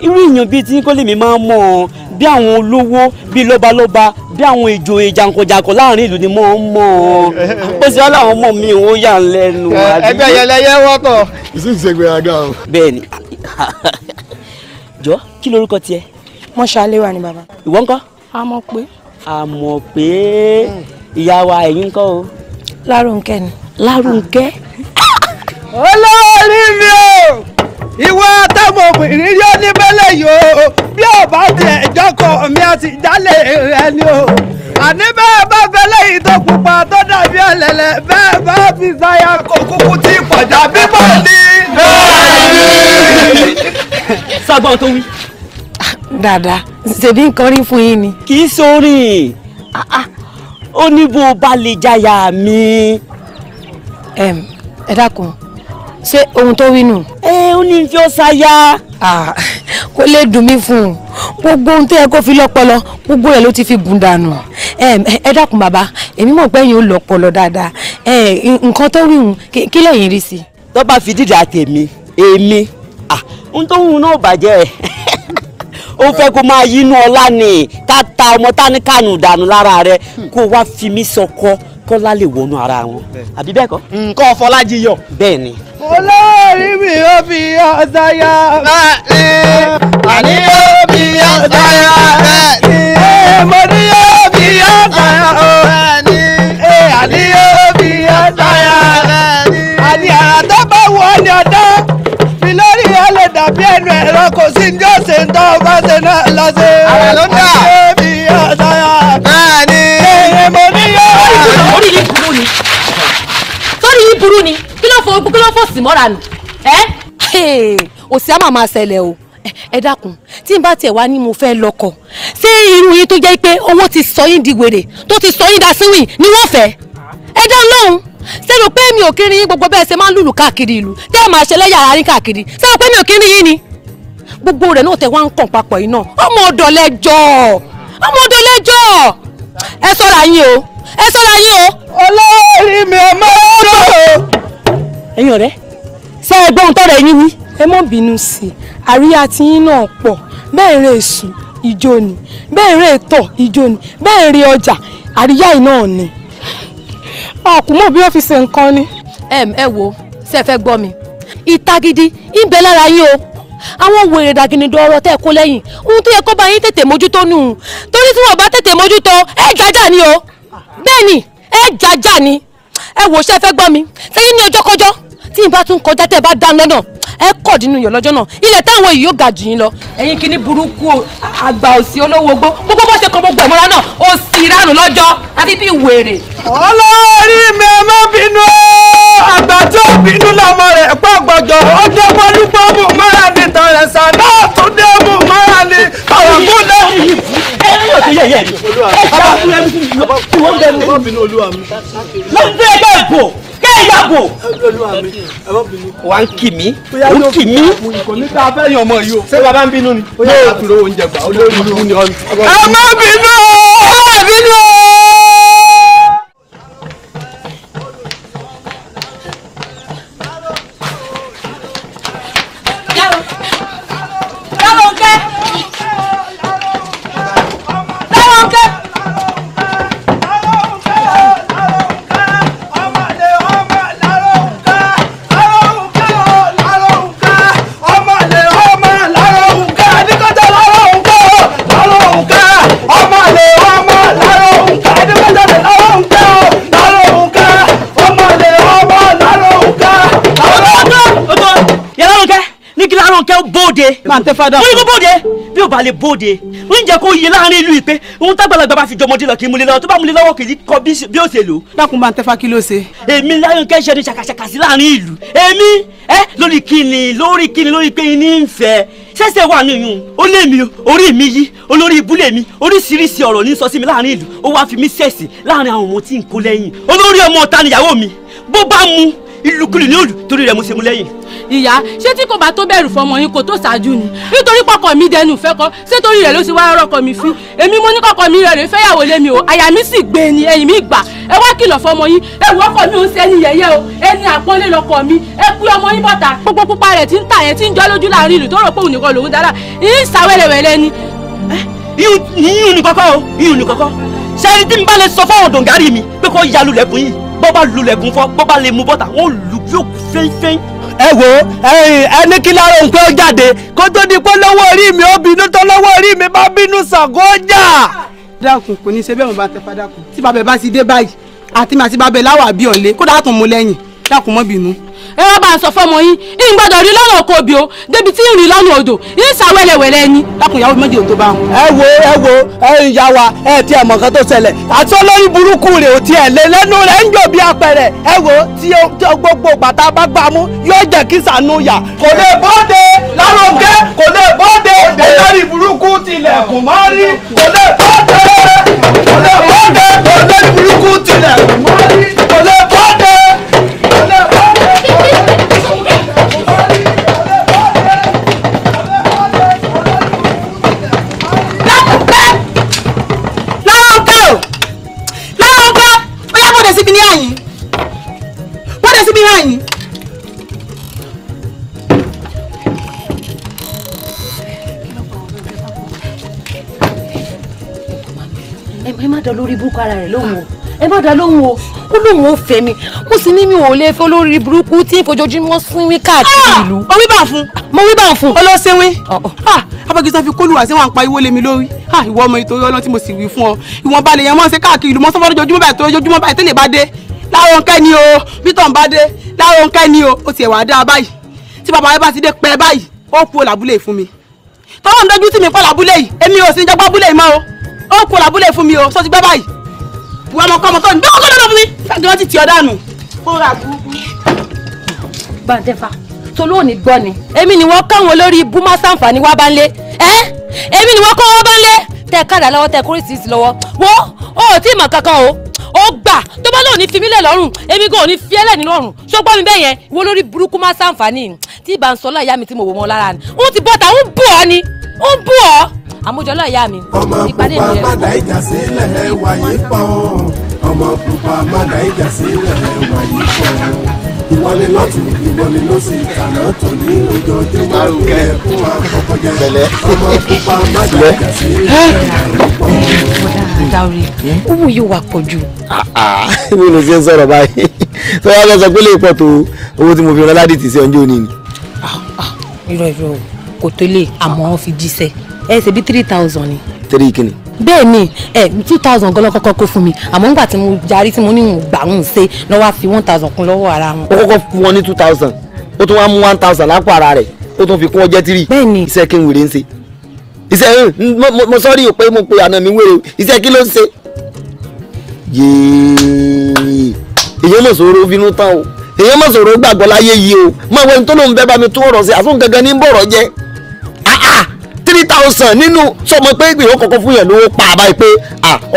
Speaker 11: irú èèyàn bíi tí kò lè mi máa ń mọ̀ bí àwọn olówó bíi lọ́balọ́ba bí àwọn ìjòyè jàǹkànjàǹkàn láàrin ìlú ni mo ń mọ̀ ó sì wá láwọn mọ̀ mi ò yà ń lẹ́nu.
Speaker 2: ẹgbẹ́ yẹlẹyẹ wọ́pọ̀.
Speaker 5: ìsìnkú o.
Speaker 11: bẹ́ẹ̀ni jọ kí lorúkọ tiẹ̀.
Speaker 12: Mọ́ṣáléwà ni bàbá.
Speaker 11: ìwọ ńkọ́.
Speaker 12: a mọ̀ pé.
Speaker 11: a mọ̀ pé ìyá wa ẹ̀yin ńkọ́ o.
Speaker 12: Lárúnkẹ́ ni.
Speaker 11: Lárúnkẹ́.
Speaker 9: olórí mi o ìwọ táwọn obìnrin yóò ní bẹ́lẹ̀ yìí o bí ọba tiẹ̀ jọkọ̀ mi àti jálẹ̀ rẹ ni o àní bẹ́ẹ̀ bá fẹ́lẹ́ yìí tó pupa tó dàbí ẹlẹ́lẹ̀ bẹ́ẹ̀ bá fi ṣáyà kó kúkú tí pọ̀jà bíbọ̀ ni.
Speaker 11: sábà tó wí.
Speaker 12: dáadáa ṣèbí nǹkan rí fún yín ni.
Speaker 11: kì í sórí ó ní bó o bá lè jáyà mi.
Speaker 12: ẹ dákun ṣé ohun tó wí nù.
Speaker 11: ó ní fi ó ṣáyà.
Speaker 12: kó lè dùn mí fún un gbogbo ohun tó yẹ kó fi lọ́pọlọ gbogbo rẹ̀ ló ti fi gùn dànù. ẹ dákun bàbá èmi mọ̀ pé ẹ̀yin ò lọ́pọlọ dáadáa nǹkan tó wí hùn kí lẹ́yìn rí sí.
Speaker 11: tó bá fi dídà tèmi èmi ohun tó hùn náà bàjẹ́ ó fẹ́ kó máa yínú ọlá ni tata ọmọ tání kànú dànù lára rẹ kó wá fi mí sọkọ kọ́lá lè wọnú ara wọn àbí bẹ́ẹ̀ kọ́.
Speaker 2: nǹkan Fọlájí yọ.
Speaker 11: bẹ́ẹ̀ ni.
Speaker 9: olórí mi ò fi ọ̀sáyà.
Speaker 2: àní yóò fi ọ̀sáyà.
Speaker 9: mo ní yóò fi ọ̀sáyà. àní yóò fi ọ̀sáyà. àní àrà tó bá wọ ni ọ̀dọ́ fi lórí ẹ lè dàbí ẹnu ẹ̀rọ kò sí ní ọ̀sẹ̀ ń tọ́ bá ṣe náà lọ́sẹ̀.
Speaker 2: àrà ló dà.
Speaker 9: àní yóò fi ọ̀sáyà.
Speaker 2: bẹ́ẹ̀ni.
Speaker 9: mo ní yóò.
Speaker 6: orí yìí burú ni sórí yìí burú ni kí ló fò sí mọ́ra nù.
Speaker 1: òsì á máa ṣẹlẹ̀ o ẹ dákun tí n bá tiẹ̀ wá ní mo fẹ́ lọ́kọ ṣé irú yín tó jẹ́ pé owó ti sọ yín di wèrè tó ti sọ yín da síwìn ni wọ́n fẹ́ ẹ dán lóhùn sẹ́nu pé mi ò kiri yín gbogbo bẹ́ẹ̀ ṣe máa ń lùlù káàkiri ìlú tẹ́ ẹ máa ṣe lẹ́yà ara yín káàkiri sẹ́nu pé mi ò kiri yín ni gbogbo rẹ̀ náà tẹ̀ wá ń kàn papọ̀ yìí náà ọmọ ọ̀dọ̀ lẹ́jọ́ ẹ ṣọ́ra yín o ẹ ṣọ́ra yín o.
Speaker 9: olórí mi ò mọ ọdọ.
Speaker 11: ẹ̀yin ọ̀rẹ́ ṣé ẹ gbọ́ ohun tọ́rọ̀ ẹ̀yin wí.
Speaker 8: ẹ mọ̀ bínú sí i àríyá tiyín náà pọ̀ bẹ́ẹ̀ rè èṣù ìjó ni bẹ́ẹ̀ rè ètò ìjó ni bẹ́ẹ̀ rè ọjà àríyá yìí náà ni. ọkùnrin bí wọ́n fi ṣe nǹkan ni.
Speaker 1: ẹ wo ṣe fẹ́ gbọ́ mi ìta gidi ń bẹ lára yín o àwọn wèrè dàgìnìdọ̀ ọ̀rọ̀ tẹ́ ẹ kó lẹ́yìn ohun tó yẹ kó bá yín tètè mójútó nù torí tí wọ́n bá tètè mójútó ẹ jájà ni o bẹ́ẹ̀ ni ẹ jájà ni ẹ wò ṣe fẹ́ gbọ́ mi sẹ́yìn ní ọjọ́ kọjọ́ tí n bá tún kọjá tẹ́ ẹ bá dá lọ́nà ẹ kọ̀ dínú yọ̀ lọ́jọ́ náà ilẹ̀ táwọn èyí yóò ga jù yín lọ.
Speaker 6: ẹ̀yin kìíní burúkú àgbà òsì olówó gbogbo bó ṣe kọ gbogbo ẹ̀mọ́ra náà òsì ìranù lọ́jọ́ àti bí wèrè.
Speaker 9: olórí mi ẹ má bínú àgbà tó bínú lọmọ rẹ̀ pọ̀ gbọ́dọ̀ ọjọ́ pọ́lúpọ̀ mú mára ní tọ̀rẹ̀sà náà tún dé mú mára ní ọ̀rọ̀kúndé.
Speaker 11: ẹ yóò tó yẹ mi. ẹ bá fún ẹni tí wọ́n bẹ̀rù.
Speaker 9: ẹ má bínú olúwa mi.
Speaker 11: lọ́dún ẹgbẹ́ ìbò kẹ́ẹ̀yàbò. wà ń kì mí ó ń kì mí.
Speaker 9: kò ní ká fẹ́ yan ọmọ yìí o. ṣé bàbá ń bínú ni. ó yẹ kí ló oúnjẹ gbà olórí mi ni ọ. ẹ má bínú ẹ má bínú.
Speaker 11: máa tẹ fada. mo ní kó bóde bí ò bá lè bóde ń jẹ́ kó yé láàrin ìlú yìí pé ohun tágbàlagbà bá fi jọmọdé lọ kì í múlẹ̀ lọ́wọ́ tó bá múlẹ̀ lọ́wọ́ kì í kọ bí ó ṣe lò.
Speaker 10: dákun bá ń tẹ́fà kí ló ṣe.
Speaker 11: èmi Láyọ̀nkẹ́ ṣe ní ṣàkàṣàkà sí láàrin ìlú èmi lórí kíni lórí pé ní ń fẹ́ ṣẹ̀ṣẹ̀ wà nìyún ó lé mi orí mi yí olórí ibùlé mi oríṣiríṣi ọ̀rọ̀ ní sọ sí mi láàrin ìlú ó wá fi mí ṣẹ̀sì láàrin àwọn ọmọ tí ń kó lẹ́yìn olórí ọmọ ọ̀tá níyàwó mi bó bá mu ìlúkulù ní òòlù torí rẹ̀ mo ṣe mu lẹ́yìn.
Speaker 6: ìyá ṣé tí kò bá tó bẹ̀rù fọmọ yín kò tó ṣáájú ni nítorí pọkàn mi dẹnu ìfẹ́ kọ́ ṣé torí rẹ̀ ló ṣe wá rọ́kọ mi fín èmi mo ní kọ́kọ́ mi rẹ̀ fẹ́yàwó lé mi o àyà mi sì gbé ni ẹ̀yìn mi gbà ẹ wá kìlọ̀ fọmọ yín ẹ wọ́ ọkọ mi ò ń ṣe ẹni yẹ̀yẹ́ o ẹni àpọ́nlé lọkọ mi ẹ pé ọmọ yín bọ̀tà gbogbo pupa rẹ̀ ti ń tà yẹn tí ń jọ́ lójú láàrin ìlú tó rò pé òun nìkan lòun dára yín ṣàwẹ́lẹ̀wẹ̀lẹ̀ ni.
Speaker 11: yíyún ní kọ́kọ́ ṣé ẹni tí n bá lè sọ fáwọn dòǹgárì mi pé kó ya lulẹ̀kùn yìí bó bá lulẹ̀kùn fọ́ bó bá lè mú bọ́tà wọ́n lù yóò fẹ́ẹ́fẹ́ẹ́.
Speaker 9: ẹ wo ẹni kí lára òun pé ó jáde kó tó di pé lọ́wọ́ orí mi ó bínú tó lọ́wọ́ orí mi bá bínú Ṣàngó jà.
Speaker 10: dákun kò ní ṣe bẹ́ẹ̀ mo bá tẹ fa dákun tí bàbá bá ti dé báyìí àti mi àti bàbá láwà bí ọ̀lẹ́ kó dáa tún mú lẹ́yìn dákun mọ́ bínú.
Speaker 6: ẹ wá bá a sọ fọmọ yín yín gbọ́dọ̀ rí lọ́nà oko òbí o débi tí ń rí lọ́nà odò yín ṣàwẹ́lẹ̀wẹ̀lẹ̀ ni.
Speaker 10: dákun ìyàwó méjì ò tó bá wọn.
Speaker 9: ẹ wo ẹ̀yin ìyá wa ẹ ti ẹ mọ nǹkan tó ṣẹlẹ̀ àti olórí burúkú rẹ̀ ò tiẹ̀ lé lẹ́nu rẹ̀ ń jò bí apẹ̀rẹ̀ ẹ wo tí gbogbo bàtà bá gbà mú yóò jẹ́ kí sànú yà. kò lè bọ́dé Láyọ̀nkẹ́ kò lè bọ́dé olórí burúkú tilẹ̀kùn máa rí kò lè bọ́dé olórí burúkú tilẹ̀kùn máa rí kò lè bọ́dé.
Speaker 10: síbi ní àyín wọ́n dẹ̀ síbi ní àyín.
Speaker 1: ẹ má dá lórí burúkú ara rẹ̀ lóhùn o ẹ má dá lóhùn o ó lóhùn ó fẹ́ mi mo sì ní mi ò lè fẹ́ olórí burúkú tí ìfojoojúmọ́ sínwín káàkiri ìlú.
Speaker 10: mo wí bá fún.
Speaker 1: mo wí bá fún.
Speaker 10: olóṣèwín. abagisa fi kólúwà sí wọn pa iwó lé mi lórí ìwọ ọmọ ìtòrí ọlọ́ tí mo sì wí fún ọ ìwọ̀n balẹ̀ yẹn mọ́ ṣe káàkiri ìlú mọ́ sọ́fọ́ lójoojúmọ́ báyìí tó lójoojúmọ́ báyìí tẹ́lẹ̀ bá dé Láyọ̀nkẹ́ ni o bítọ̀ ń bá dé Láyọ̀nkẹ́ ni o ó tiẹ̀ wà dáa báyìí tí bàbá rẹ bá ti dé pẹ́ báyìí ó kú làbúlé fún mi tọ́wọ́ ń dojú tì mí pọ̀ làbúlé yìí èmi ò sì ń jẹ́gbọ́ búlé yìí mọ́ o ó kú làbúlé fún mi o sọ ti gbẹ́ báyìí ìwọ ọmọ tó ń gbé ọkọ lọ́dọ̀ fún mi láti wọ́n ti tì ọ́ dànù kó rà burúkú.
Speaker 1: Bàǹtẹ́fà tó lóòní gbọ́ ni èmi ni wọ́n káwọn olórí ibú má sàǹfààní wá bá ń lé èmi ni wọ́n kọ́ wọ́n bá ń lé tẹ káàdà lọ́wọ́ tẹ kórìsìsì lọ́wọ́ wọ́n ò tí ì mọ̀ kankan o ó gbà tó bá lóòní fi mí lẹ̀ lọ́rùn èmi gan ò ní fi ẹ́lẹ̀ nínú ọ̀run ṣọgbọ́n mi bẹ́ẹ̀ yẹn wọ́n lórí burúkú má sàǹfààní tí ìbá ń sọ lọ́ọ̀ ìyá mi tí mo wò wọn lára ni ó ti bọ́ta ó ń bù ọ́ ni ó ń bù ọ́ àmójọ lọ́ọ̀ ìyá mi ìpàdé mi rẹ̀.
Speaker 13: ọmọ pupa má dá ìjà sílẹ̀ ẹwà yìí pọ̀ ọmọ pupa má dá ìjà sílẹ̀ ẹwà yìí pọ̀ ìwọ ni lọ́tún ìwọ ni lọ́sì ìtànà tó ní ojoojúmọ́ ìrẹ̀ fún àkọ́kọ́ jẹ́ ọmọ pupa má dá ìjà sílẹ̀ ẹwà yìí pọ̀.
Speaker 1: Dáorí owó yóò wà pọ̀ jù.
Speaker 5: mi ló ṣe ń sọ̀rọ̀ báyìí sọ wá lọ sọ pé lè pọ̀ tó owó tí mo fi rán ládìtì sí ọjọ́ òní ni.
Speaker 1: irọ́ kò tó lè àmọ́ wọ́n fi jíṣẹ́ ẹ ṣe bí 3,000 ni.
Speaker 5: 3 kìíní.
Speaker 1: bẹ́ẹ̀ ni 2,000 gan ló kọ́kọ́ kó fún mi àmọ́ nígbà tí mo jarí tí mo ní gbà ń ṣe lọ́ wá fi 1,000 kún lọ́wọ́ ara wọn.
Speaker 5: ó kọ́kọ́ fún wọn ní 2,000 ó tún wá mú 1,000 lápò ara rẹ̀ ó tún fi kún ọjẹ́ 3.
Speaker 1: bẹ́ẹ̀ ni
Speaker 5: iṣẹ́ kí n wèrè ń ṣe iṣẹ́ mo sọ́rí o pé mo pe àna mi wèrè iṣẹ́ kí ló ń ṣe. yéé èyí mọ̀ sọ̀rọ̀ bínú tán o èyí mọ̀ sọ̀rọ̀ gbàgbọ́ láyé yìí o mọ̀ wẹ́n tó lóun bẹ́ẹ̀ bá mi tún ọ̀rọ̀ sí àsún gangan ní bọ̀rọ̀ jẹ́ 3,000 nínú sọmọ pé ìgbìyànjú kọ̀ọ̀kan fún yẹn lówó pa àbáyé pé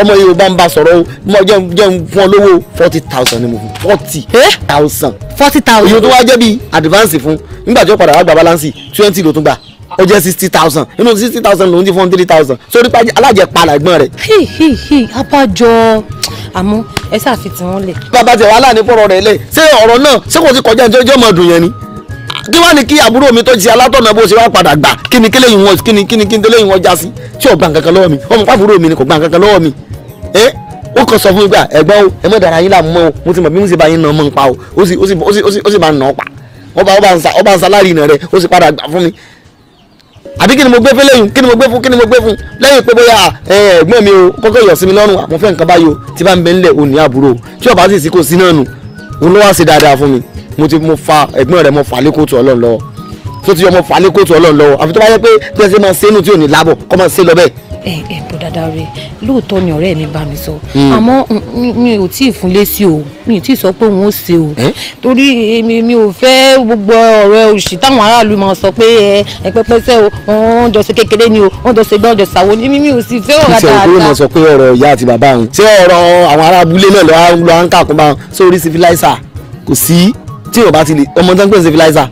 Speaker 5: ọmọ yìí ò bá ń bá sọ̀rọ̀ o mo jẹun fún ọ lówó 40,000 ni mo fún 40,000.
Speaker 1: 40,000.
Speaker 5: èyí tó wá jẹ́ bíi advance fún nígbà tí ó padà wá gba balance 20 ló tún gbà ó jẹ́ 60,000 nínú 60,000 lòún ti fún 3,000 sórí pàjẹ́ alájẹpàlà ẹ̀gbọ́n rẹ̀.
Speaker 1: abájọ àmọ́ ẹ ṣàfihàn wọn lẹ̀.
Speaker 5: bàbá tẹ wàhálà ní fọ̀rọ̀ rẹ̀ lẹ̀ ṣé ọ̀rọ̀ náà ṣé kò ti kọjá ní ọjọ́ ọmọ ọdún yẹn ni kí wàá ní kí àbúrò mi tó ti alátọ̀nà bó ṣe wá padà gbà kí ni kílẹ̀yìn wọn kí ni tẹ́lẹ̀yìn wọn já sí tí ò gbà nǹkankan lọ́wọ́ mi ọmọ pàbúrò mi ni kò gbà nǹkankan lọ́wọ́ mi ó kàn sọ fún mi gbà ẹ̀gbọ́n o ẹ mọ̀ dára yín láàmú mọ́ o mo ti mọ̀ bí mo ṣe bá yín nà ọmọ ń pa o ó sì máa nà ọ́ pa ọba ń salárì nà rẹ ó sì padà gbà fún mi àbí kí ni mo gbé fún lẹ́yìn kí ni mo gbé fún lẹ́yìn pé bóyá ẹ̀gbọ́n mi o kọ́kọ́ yọ̀ sí mi lọ́rùn àmọ́ fẹ́ nǹkan báyìí o tí bá ń bẹ nílẹ̀ òní àbúrò tí ọba sì sí kò sí náà nù òun ló wá sí dáadáa fún mi mo fa ẹ̀gbọ́n rẹ̀ mo fà lẹ́kọ̀ọ́ tó ọlọ́run lọ́wọ́
Speaker 2: tó ti ọmọ falẹ́ kóòtù ọlọ́run lọ́wọ́ àfi tó bá yẹ pé bí ẹ ṣe máa ṣe inú tí ò ní lábọ̀ kọ́ máa ṣe lọ bẹ́ẹ̀.
Speaker 12: bó dáadáa rẹ lóòótọ́ ni ọ̀rẹ́ mi bá mi sọ àmọ́ mi ò tí ì fún lésì o mi ò tí ì sọ pé òun ó ṣe o torí mi ò fẹ́ gbogbo ọ̀rọ̀ òṣì táwọn aráàlú máa sọ pé pẹ́pẹ́sẹ́ o wọ́n jọ ṣe kékeré ni o wọ́n jọ ṣe gbọ́n jọ ṣàwo ni mi ò sì fẹ́ ọ̀rọ̀ dáadáa.
Speaker 2: ṣé o sọ pé ọ̀rọ̀ ìyá àti bàbá òun ṣé ọ̀rọ̀ àwọn ará abúlé náà lọ́wọ́ ń kàkún bá wọn sórí civilizer kò sí tí yóò bá ti lè ọmọ tó ń pè civilizer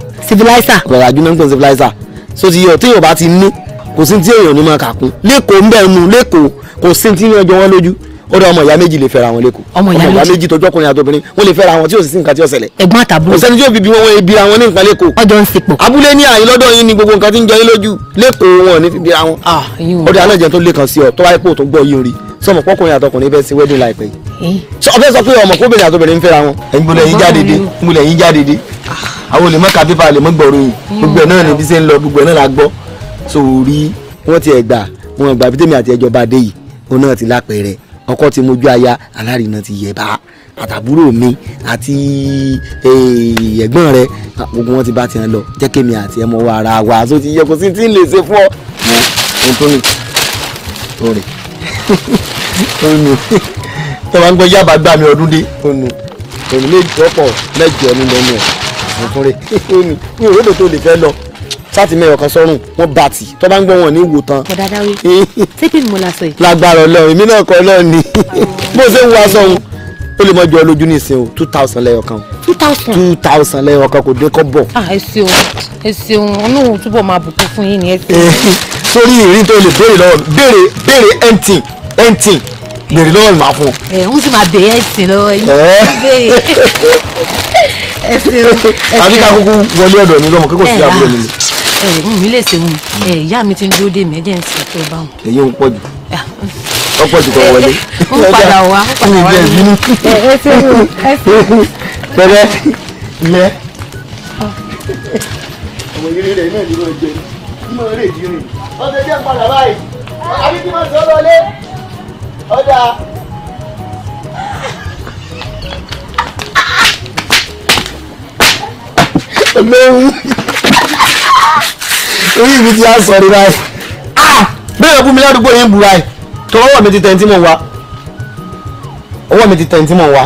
Speaker 2: ọ̀rọ̀ àjú náà ń pè civilizer so ti yọ tí yóò bá ti ní kò sí tí èèyàn ní máa kàkún lẹ́kọ̀ọ́ ń bẹ̀ nù lẹ́kọ̀ọ́ kò sí tí yẹn jọ wọ́n lójú ó dọ̀ ọmọ ìyá méjì lè fẹ́ra wọn lẹ́kọ̀ọ́ ọmọ ìyá méjì tọjú ọkùnrin àti obìnrin wọ́n lè fẹ́ra wọn tí ò sì sí nǹkan tí ó ṣẹlẹ̀
Speaker 12: ẹ̀gbọ́n àtàbúrò
Speaker 2: kò sẹ́ni tí yóò fi bí wọn ibi àwọn ní nǹkan lẹ́kọ̀ọ́
Speaker 12: ọjọ́ ń sepọ̀
Speaker 2: abúlé ní àyín lọ́dọ̀ yín ni gbogbo nǹkan tí ń jẹ yín lójú lẹ́kọ̀ọ́ wọn ní fi bí àwọn ó dẹ̀ alájẹ tó lè kàn sí ọ tó wáyé pò tó gbọ́ yín rí sọmọ pọkùnrin àtọkùnrin fẹ́ sí wedding láìpẹ́ yìí ọfẹ́ sọ pé ọmọ kóbìnrin àtọbìnrin ń fẹ́ra wọn ẹ̀yin yín jáde dé àwọn olè mọ́ ka pépà lè mọ́ gbọ̀rọ̀ yìí gbogbo ẹ̀ náà ni bí ṣe ń lọ gbogbo ẹ̀ náà la gbọ́ sórí wọ́n ti ẹ̀gbà wọn gbà bí tèmi àti ẹjọ́ bá dé yìí òun náà ti lápẹ̀rẹ̀ ọkọ ti mójú aya alárinà ti yẹ̀ bá àtàbúrò mi àti ẹ̀gbọ́n rẹ̀ gbogbo wọn ti bá tiẹ̀ lọ jẹ́ kémi àti ẹmọ wa ara wa tó ti yẹ kó sí tí ń lè ṣe fún ọ. ohun tó ní orin onu tó máa ń gbọ́ yábà gbà mí ọdún dé onu méjì ọ̀pọ̀ mẹ́jọ nínú ẹnu ẹ̀ fún rẹ̀ onu ní òwúrò tó lè fẹ́ lọ sáti mẹ́yọ̀ kan sọ́rùn wọ́n bá tì tó bá ń gbọ́ wọn ní ìwò tán.
Speaker 12: ọ̀dà dáwé ṣé kí ni mo la sọ yìí.
Speaker 2: lágbára Ọlọ́run èmi náà kọ́ Ọlọ́run ni bó ṣe ń wá sọ́hun ó lè mọ jọ lójú ní ìsìn o 2000 lẹ́yọ̀ kan. 2000 lẹ́yọ̀ kan kò dé kọ́ bọ̀.
Speaker 12: ẹ ṣeun ọlọ́run túbọ̀ máa bùkún fún yín ni ẹ ṣeun.
Speaker 2: sórí ìrìn tó lè béèrè lọ́wọ́ béèrè ẹ̀ǹtìn béèrè lọ́wọ́ mi máa fún ọ.
Speaker 12: ń sì máa béèrè ẹ̀sìn lọ́wọ́ yín. ẹ ṣeun.
Speaker 2: àbí ká kúkú wọlé ọ̀dọ̀ mi lọ́mọ kíkọ́ sí àbúrò mi ni.
Speaker 12: mi lè ṣeun ìyá mi ti ń dúró dè mí ẹjẹ ń sọ tó bá wọn.
Speaker 2: èyí ń pọ̀ jù ó pọ̀ jù kọ́ wọlé.
Speaker 12: ń padà wá ẹ ṣeun
Speaker 2: pẹ̀lẹ́ ilẹ̀. ọmọ ìrírí rẹ̀ náà ni wọ́n jẹ mọ́ eré ìdírin ọ̀sẹ̀ jẹ́ padà báyìí àbí kí wọ́n sọ lọ́lé ọjà. olóhùn orí mi ti á sọ rí báyìí bẹ́ẹ̀ fún mi ládùúgbò yín bu báyìí tó ọwọ́ mi ti tẹ̀ ń tí mò ń wá ọwọ́ mi ti tẹ̀ ń tí mò ń wá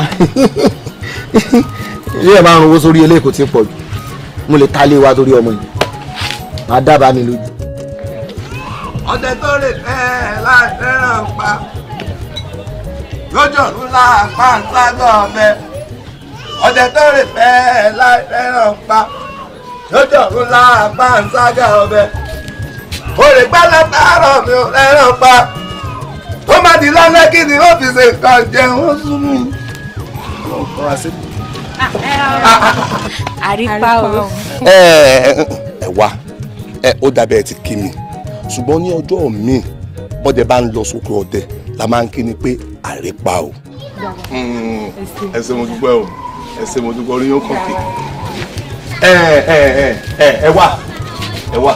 Speaker 2: ilé ẹ̀ máa ń rówó sórí eléyìí kò tí ì pọ̀ jù mo lè ta lé wa torí ọmọ yìí máa dábàá mi lójú.
Speaker 14: ọdẹ tó lè fẹ́ láì fẹ́ràn pa lójó ńlá pàǹságọ̀ ọbẹ̀ ọdẹ tó lè fẹ́ láì fẹ́ràn pa lójó ńlá pàǹságọ̀ ọbẹ̀ olè gbá látàárọ̀ mi ò fẹ́ràn pa ó má di lálẹ́ kí ni ó fi ṣe nǹkan jẹun ó sún mi.
Speaker 12: àrípa o.
Speaker 14: ẹ wá ó dàbẹ̀ ẹ ti kí mi ṣùgbọ́n ní ọjọ́ míì bọ́dẹ bá ń lọ sóko ọdẹ la máa ń kí ni pé àrípa o. ẹ ṣé mo dúpẹ́ o ẹ ṣé mo dúpẹ́ orí yóò kàn kí. ẹ wá ìwọ.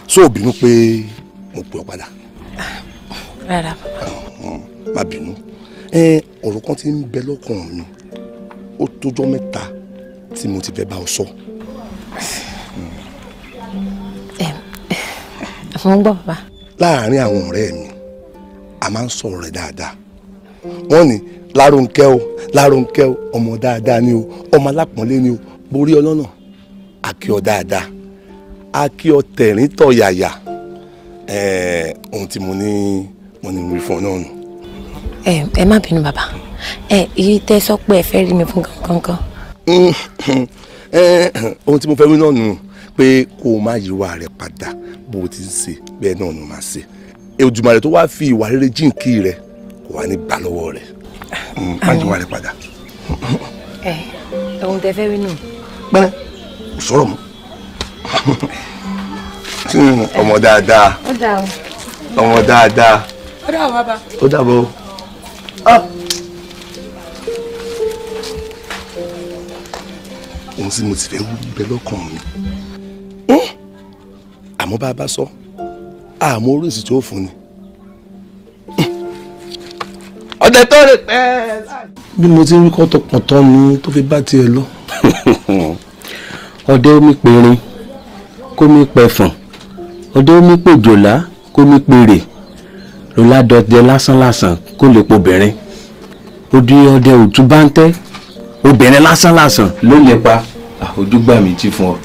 Speaker 14: so ò bínú pé mo pè ọ́ padà.
Speaker 12: rárá.
Speaker 14: má bínú ọ̀rọ̀ kan tí ń bẹ lọ́kàn mi ó tójọ́ mẹ́ta tí mo ti fẹ́ bá ọ sọ.
Speaker 12: mo ń gbọ́ bàbá.
Speaker 14: láàárín àwọn ọ̀rẹ́ mi a máa ń sọ̀rọ̀ rẹ̀ dáadáa wọ́n ní Lárónkẹ́ o ọmọ dáadáa ni o ọmọ alápọ̀nlé ni o borí ọlọ́nà àkí ọ dáadáa àkí ọ tẹ̀rín tọ̀yàyà ohun tí mo ní rí fún ọ náà nù.
Speaker 12: ẹ má bínú bàbá èyí tẹ́ sọ pé ẹ fẹ́ rí mi fún kankan.
Speaker 14: ohun tí mo fẹ́ rí náà nù pé kó o má yíwà rẹ padà bó o ti ń ṣe bẹ́ẹ̀ náà ló máa ṣe Èdùmàrè tó wá fi ìwà rere jíǹkí rẹ kò wá ní gbà lọ́wọ́ rẹ má yíwà rẹ padà.
Speaker 12: ohun tẹ́ fẹ́ rí nù.
Speaker 14: pẹ́rẹ́ kò sọ̀rọ̀ mọ́ ọmọ dáadáa ọmọ dáadáa
Speaker 10: ó dàbọ̀ bàbá.
Speaker 14: ó dàbọ̀. ohun tí mo ti fẹ́ wú bẹ lọ́kàn mi àmọ́ bá a bá sọ àmọ́ oríṣi tí ó fún ni
Speaker 15: ọ̀tẹ̀ tó rè pẹ́.
Speaker 14: bí mo ti ń rí kọ́tọ̀kọ̀tọ̀ ni tó fi bá tiẹ̀ lọ.
Speaker 11: ọdẹ omi perin kómi pẹ̀fọ̀n ọdẹ omi pèjòlá kómi pèrè lọ́ládọ́dẹ lásánlásán kó lè pobìnrin odi ọdẹ òtún bá ń tẹ́ obìnrin lásánlásán ló lè pa ojú gbà mí tì fún ọ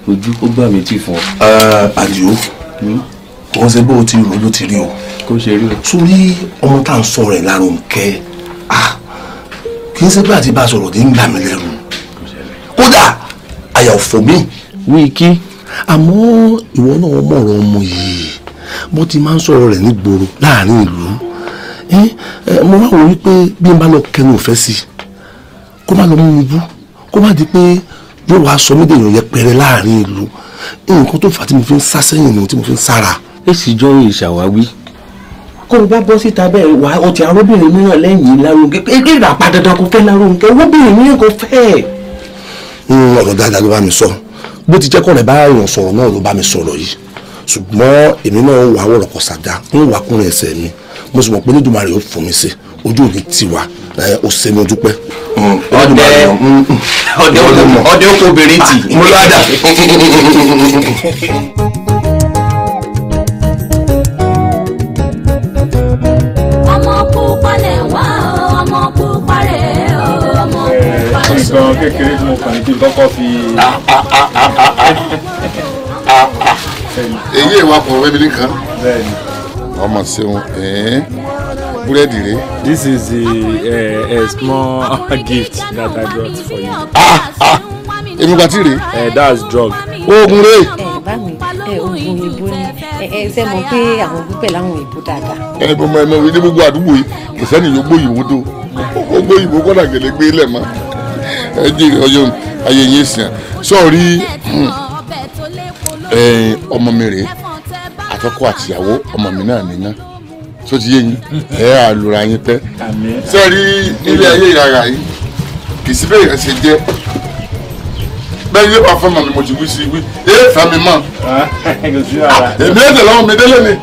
Speaker 11: ojú ó gbà mí tì fún ọ.
Speaker 14: Àdìó kò ń ṣe bó o ti rò ló ti rí o.
Speaker 11: kó ṣe rí o.
Speaker 14: sórí ọmọ tá à ń sọ rẹ̀ Lárònkẹ́ kì í ṣe bí àti bá a sọ̀rọ̀ dé ń gbà mí lẹ́rù kódà àyà òfò mi.
Speaker 11: wíìkì.
Speaker 14: àmọ́ ìwọ náà mọ̀rọ̀ ọmọ yìí bó ti máa ń sọ̀rọ̀ rẹ̀ nígboro láàrin ìlú mo wá wò wípé bí n bá lọ kẹnu òfẹ́ sí kó má lọ mú mi bú kó má di pé yóò wá sọ mí dèèyàn yẹpẹrẹ láàrin ìlú nǹkan tó fà á tí mo fi ń sá sẹ́yìn ni tí mo fi ń sára.
Speaker 11: èsì jọ ìṣàwáwí kó o bá bọ́ síta bẹ́ẹ̀ wá ọtí arọ́bìnrin mìíràn lẹ́yìn Lárònkẹ́ eré ìràpá dandan kò fẹ́ Lárònkẹ́ owóbìnrin mìíràn kò fẹ́.
Speaker 14: ọ̀rọ̀ dáadáa ló bá mi sọ bó ti jẹ́ kọ́ rẹ̀ bá yàn sọ̀rọ̀ náà ló bá mi sọ̀rọ̀ yìí ṣùgbọ́n èmi náà ń wà wọ̀rọ̀ kọ̀ sàdá ń wà kúnrin ẹsẹ̀ mi mo sì mọ̀ pé nídùmarè ó fún mi sí ojú òní tiwa ó ṣe mi ojú pẹ́.
Speaker 15: ọdẹ oko obìnrin tì mo lọ àdá.
Speaker 3: ọmọ pupa lẹ̀ wá ọmọ pupa rẹ̀ ọmọ pupa rẹ̀.
Speaker 4: nǹkan kékeré tí mo kàn ní kí n kọ́kọ́ fi.
Speaker 16: èyí ìwà kò wẹ́mi nìkan. ọmọ ṣeun búrẹ́dì rẹ.
Speaker 4: This is a small gift that I brought for you.
Speaker 16: èmi gba tí rè.
Speaker 4: That's drug.
Speaker 16: oògùn rẹ.
Speaker 12: bá mi oògùn òyìnbó ni ṣe mọ̀ pé àwọn pípẹ́ láwọn òyìnbó dáadáa.
Speaker 16: bọ́mọ ẹ̀mọ́ wí ní gbogbo àdúgbò yìí kò sẹ́ni yóò gbóyìnbó tó gbogbo òyìnbó kọ́nà gẹ̀lẹ́ gbé lẹ̀ mọ́ ẹ jẹ́ ọjọ́ ayé yín sìn sọ́ọ̀rí ọmọ mi rèé àtọkọ àtìyàwó ọmọ mi náà nìyẹn tó ti yé yín àlùra yín tẹ́ sẹ́ẹ̀rí ilé ayé ìyára yìí kì í sí bẹ́ẹ̀ yẹn ṣe jẹ́ bẹ́ẹ̀ yóò bá fẹ́ mọ̀ mi mo ti wí sí wí fẹ́ mi mọ̀ èmi ẹ̀ tẹ̀lé ọmọ mi délé ni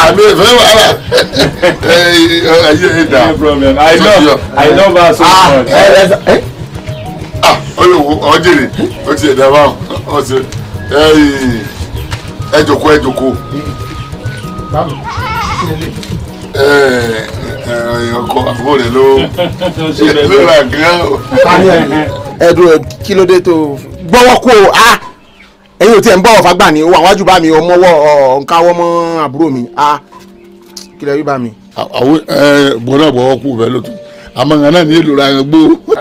Speaker 16: àmì ìfẹ́ wàhálà ayé ìdá
Speaker 4: I love her so much.
Speaker 16: olùwò ọ̀jẹ̀rẹ̀ ó ti ẹ̀dá báwọn ọ̀sẹ̀ ẹ jókòó ọkọ àbúrò rẹ ló ra gan.
Speaker 5: ẹ̀dùn kí ló dé tó gbọ́wọ́ kú o ẹ̀yin ò tiẹ̀ ń bọ̀ ọ̀fà ní owó àwọn àjùbá mi ọmọwọ́ nǹkan ọmọ àbúrò mi kí lè rí bá mi.
Speaker 16: àwọn bọ́dọ̀ gbọ́wọ́ kú bẹ́ẹ̀ lótú àmọ́ nǹkan náà ní èlò ra ẹ̀ gbó.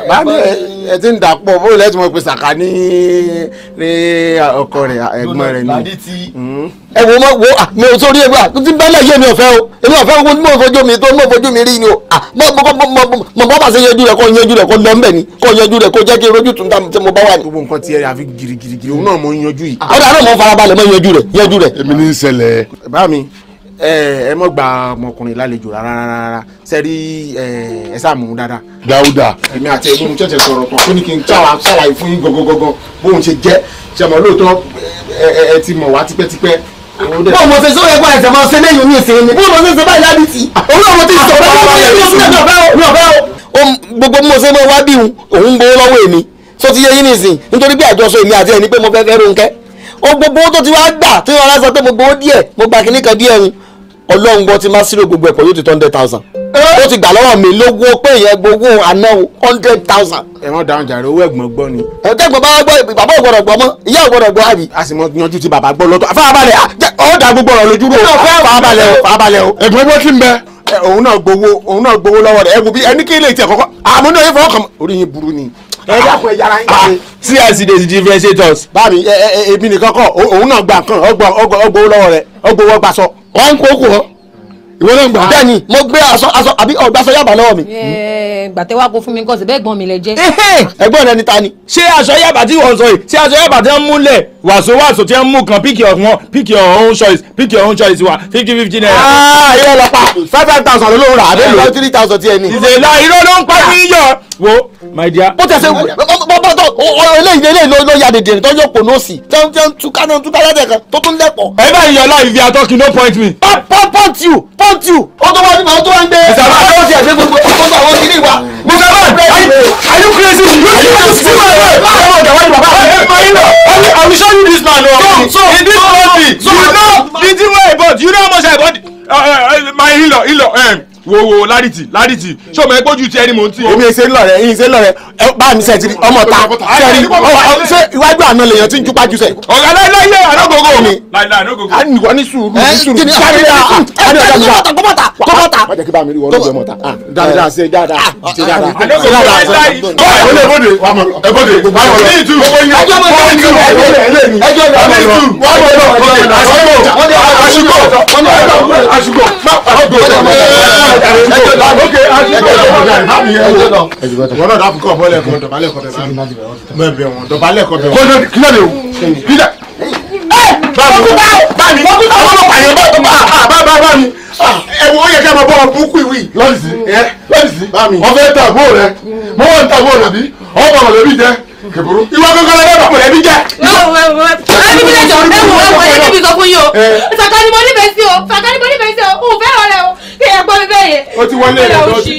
Speaker 5: báwo ẹ ti ń dà pọ̀ bó lẹ́tí mo pe sàkà ní ọkọ rẹ̀ ẹ̀gbọ́n rẹ̀ ni. ẹ wo mi ò sórí ẹgbẹ́ tí ń bẹ́lẹ̀ yé mi ọ̀fẹ́ o èmi ọ̀fẹ́ gbogbo tí mo fojú mi tó mo fojú mi rí ni o mo bá ṣe yanjú rẹ̀ kó yanjú rẹ̀ kó lọ mbẹ̀ ni kó yanjú rẹ̀ kó jẹ́ kí rojú tún tí mo bá wà ní. gbogbo nǹkan ti ẹ àfi girigiri òun náà mo ń yanjú yìí. ọ̀dà náà mo farabalẹ̀ mo yanjú rẹ̀.
Speaker 16: èmi ní í ṣẹlẹ̀.
Speaker 5: bá mi ẹ mọ gba ọmọkùnrin lálejò rárá sẹ́rí ẹ sáàmù dáadáa.
Speaker 16: Dáúdà.
Speaker 5: èmi àti ẹ̀gbọ́n mi tẹ̀tẹ̀ sọ̀rọ̀ kan ó ní kí n ṣàlàyé fún yín gangan bóun ṣe jẹ́ ṣẹmọ lóòótọ́ ẹ ti mọ̀ wá tipẹ́tipẹ́. bọ́ọ̀ mo ṣe sọ ẹ̀gbọ́n ẹ̀sẹ̀ máa ṣe lẹ́yìn oní ìsinmi bọ́ọ̀ mo ṣe ṣe báyìí lábí tì. òun náà mo ti sọ̀rọ̀ gbogbo mo ṣe máa wá bí òun gbowó lọ́wọ́ èmi tó ti yẹ yín nìsín nítorí bí àjọṣe èmi àti ẹni pé mo fẹ́ fẹ́ Rónkẹ́ ó gbogbo tó ti wá gbà tí wọn sọ pé mo gbowó díẹ̀ mo gba kíní kan díẹ̀ ń Ọlọ́run gbọ́ tí má sírò gbogbo ẹ̀kọ́ yóò ti 100,000 ó ti gbà lọ́wọ́ mi lówó pé ìyẹn gbogbo àná 100,000. ẹ wọ́n dáhùn jàre owó ẹ̀gbọ́n gbọ́ ni.
Speaker 16: ẹ̀ẹ́dẹ́gbọ̀n bá gbọ́ bàbá ò gbọ́dọ̀ gbọ́ mọ́ ìyá ò gbọ́dọ̀ gbọ́ àbí.
Speaker 5: a sì mọ yanjú ti bàbá gbọ́ lọ́tọ̀ farabalẹ̀ ọ̀ dà gbogbo ọ̀rọ̀ lójú rò farabalẹ̀ o.
Speaker 16: ẹ̀gbọ́n bó ti ń bẹ.
Speaker 5: òun náà gbowó lọ́wọ́ rẹ̀ ẹ wo bí ẹni kí ilé ìtẹ̀ kọ́kọ́ àmọ́ náà yẹ fọwọ́ kàn orí yín burú ni. ẹ dákun ẹ yára yín.
Speaker 11: see as they differentiate us.
Speaker 5: báàmì èmi nìkan kọ́ òun náà gba nǹkan ọgbowó lọ́wọ́ rẹ̀ ọgbowó gbàsọ.
Speaker 16: wọ́n ń kókò ọ́ ìwọ náà gbà.
Speaker 5: bẹ́ẹ̀ni mo gbé aṣọ àbí ọgbàsọ yàbá lọ́wọ́ mi.
Speaker 12: gbàtẹ́ wá kó fún mi nǹkan sí bẹ́ẹ̀ gbọ́n mi lẹ jẹ́.
Speaker 5: ẹ̀gbọ́n rẹ ni ta ni.
Speaker 4: ṣé aṣọ yàbá tí wọ́n sọ yìí ṣé aṣọ yàbá tí wọ́n múlẹ̀ wàsówàsó tí wọ́n mú kan pick your own choice wa 50 naira.
Speaker 5: irọ́ lọ pa 5,000 ló ló rà á dé lò 3,000 tí ẹ ní.
Speaker 4: ìṣèlú irọ́ ló ń pa mí yọ. wo my dear.
Speaker 5: bó tẹ̀sẹ̀ ó
Speaker 2: eléyìí ló ya dèdè tó yọ pò nọ́ọ̀sì tí wọ́n túká lẹ́dẹ̀ kan tó tún lẹ́pọ̀.
Speaker 4: ẹ bá yọ láì fi àtọ́kì no point me.
Speaker 2: point you ó tó wá nípa ó tó wá ń gbé.
Speaker 4: Mr. Man
Speaker 2: ó ti ẹ̀ṣẹ̀ gbogbo ó tó àwọn kiri wa.
Speaker 4: Mr. Man are you crazy? I will show you this man. So in this country you know you know how much I bought my in-law wo Ládìtì ṣé o mọ̀ ẹgbẹ́ ojú ti ẹni mò ń tì.
Speaker 5: èmi ṣe ń lọ rẹ yìí ṣe ń lọ rẹ bá mi sẹ ti ọmọ ta sẹri ṣé iwájú àná lèèyàn ti ń júpá jù sẹ.
Speaker 4: ọ̀gá láyé ànágógó mi.
Speaker 5: a ní wọ́n ní sùúrù sáré dáa kọ́mọ́ta. má jẹ́ kí bá mi rí wọ́n lọ́jọ́ mọ́ta dáadáa ṣe dáadáa ṣe dáadáa.
Speaker 14: wọn náà dákun kọ bọ́ọ̀lù ẹ̀kọ́ dọ̀bálẹ̀ ẹ̀kọ́ bẹ̀ bẹ̀ wọn dọ̀bálẹ̀ ẹ̀kọ́ bẹ̀ wọn. kí ló dé o kílẹ̀. bámi ọlọ́pàá yẹn bámi ẹ̀wọ̀n ó yẹ kí a máa bọ́ ọ búkú ìwì. lọ́dìsí ọ̀fẹ́ tàbó rẹ mọ́wọ́ ń tàbó rẹ bí ọ̀pọ̀ mọ̀lẹ́bí jẹ́ kẹ̀kọ́rọ́ ìwọ gángan lẹ́yìn ọ̀pọ̀ mọ̀lẹ́bí jẹ́.
Speaker 6: ẹbí mi lè jọ ẹbí mi sọ fún yín o Sàká ni mo nífẹ̀ẹ́ sí o Sàká ni mo nífẹ̀ẹ́ sí o òun fẹ́ràn rẹ o kí ẹ gbọ́ mi bẹ́ẹ̀ yẹn.
Speaker 14: ó ti wọlé rẹ lọ́sí.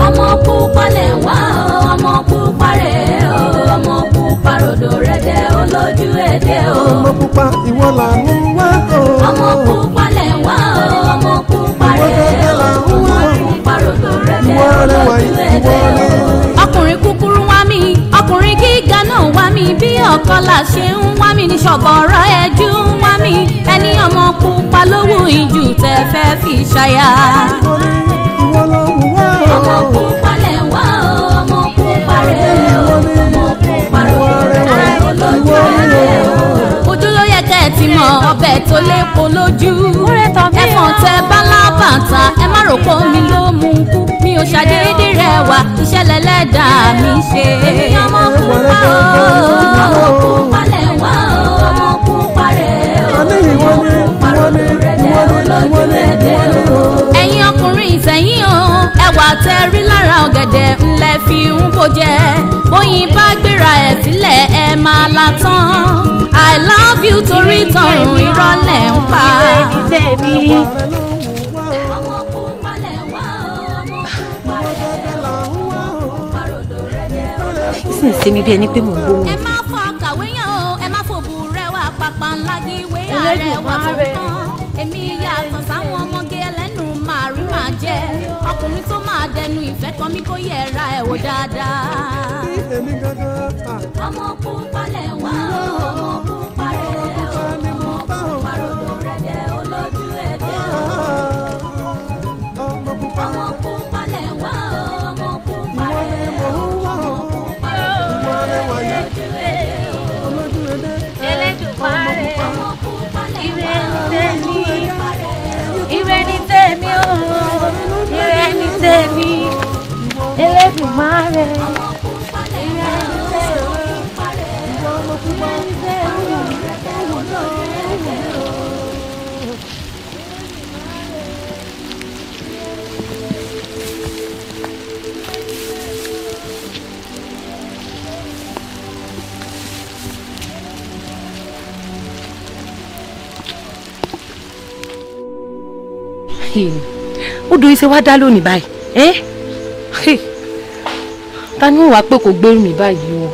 Speaker 3: ọmọ pupa lè wá o ọmọ pupa rẹ̀ o ọmọ pupa ròdò rẹ̀ dẹ̀ olójú ẹ̀dẹ̀ o.
Speaker 13: ọmọ pupa ìwọ là ń wá o.
Speaker 3: ọmọ pupa lè wá o ọmọ pupa rẹ̀ o ọmọ pupa ròdò rẹ̀ dẹ̀ olójú ẹ̀dẹ̀ o. ọkùnrin kúkúrú wá mi ọkùnrin gíga náà wá mi bí ọ̀kọ́lá ṣe ń wá mi ní ṣọ̀bọ̀rọ̀ ẹ̀jú ń wá mi ẹni ọmọ pupa lówó ìjù tẹ́ fẹ́ fi ṣaya. ọmọ pupa lè wá o ọmọ pupa rẹ̀ o ọmọ pupa rẹ̀ olójú ẹ̀dẹ̀ o. ojú ló yẹ kẹ́ ẹ ti mọ ọbẹ̀ tó lépo lójú ẹ̀fọn tẹ bálábàtà ẹ má rò pé omi ló mú kú mi ò ṣàdédé rẹwà ìṣẹ̀lẹ̀ lẹ́dàá mi ṣe. ọmọ pupa o ọmọ pupa lè wá o ọmọ pupa rẹ̀ o ọmọ pupa rẹ̀ olójú ẹ̀dẹ̀ o. ẹ̀yin ọkùnrin ìsẹ̀yìn o ẹwà tẹ rí lára ọ̀gẹ̀dẹ̀ ńlẹ̀ fi ń bò jẹ́ bóyin bá gbéra ẹ̀ sílẹ̀ ẹ̀ máa la tán I love you torí tọrùn ìrọ̀lẹ́ ń pa.
Speaker 7: sì ń ṣe mí bí ẹni pé mò ń gbóhùn.
Speaker 3: ẹ má fọ kàwé yàn o ẹ má fòbù rẹwà pàpà ńlá gí ìwé ààrẹ wà tó kàn èmi yàtọ̀ sáwọn ọmọge ẹlẹ́nu máa rí máa jẹ ọkùnrin tó máa dẹnu ìfẹ́ kan mi kó yẹra ẹ̀ wò dáadáa. ọmọ pupa lè wá o ọmọ pupa rẹ̀ o ọmọ pupa ròdò rẹ̀ dẹ̀ olójú ẹ̀dẹ̀ o. ọmọ pupa lè wá o ọmọ pupa rẹ̀ o ọmọ pupa ròdò rẹ̀ dẹ̀ olójú ẹ̀dẹ̀ o. Elédùmarè ire ni tèmi o ire ni tèmi Elédùmarè.
Speaker 1: odò iṣẹ́ wá dá lónìí báyìí ta ni wọ́n wá pé kò gbẹ́rù mi báyìí o.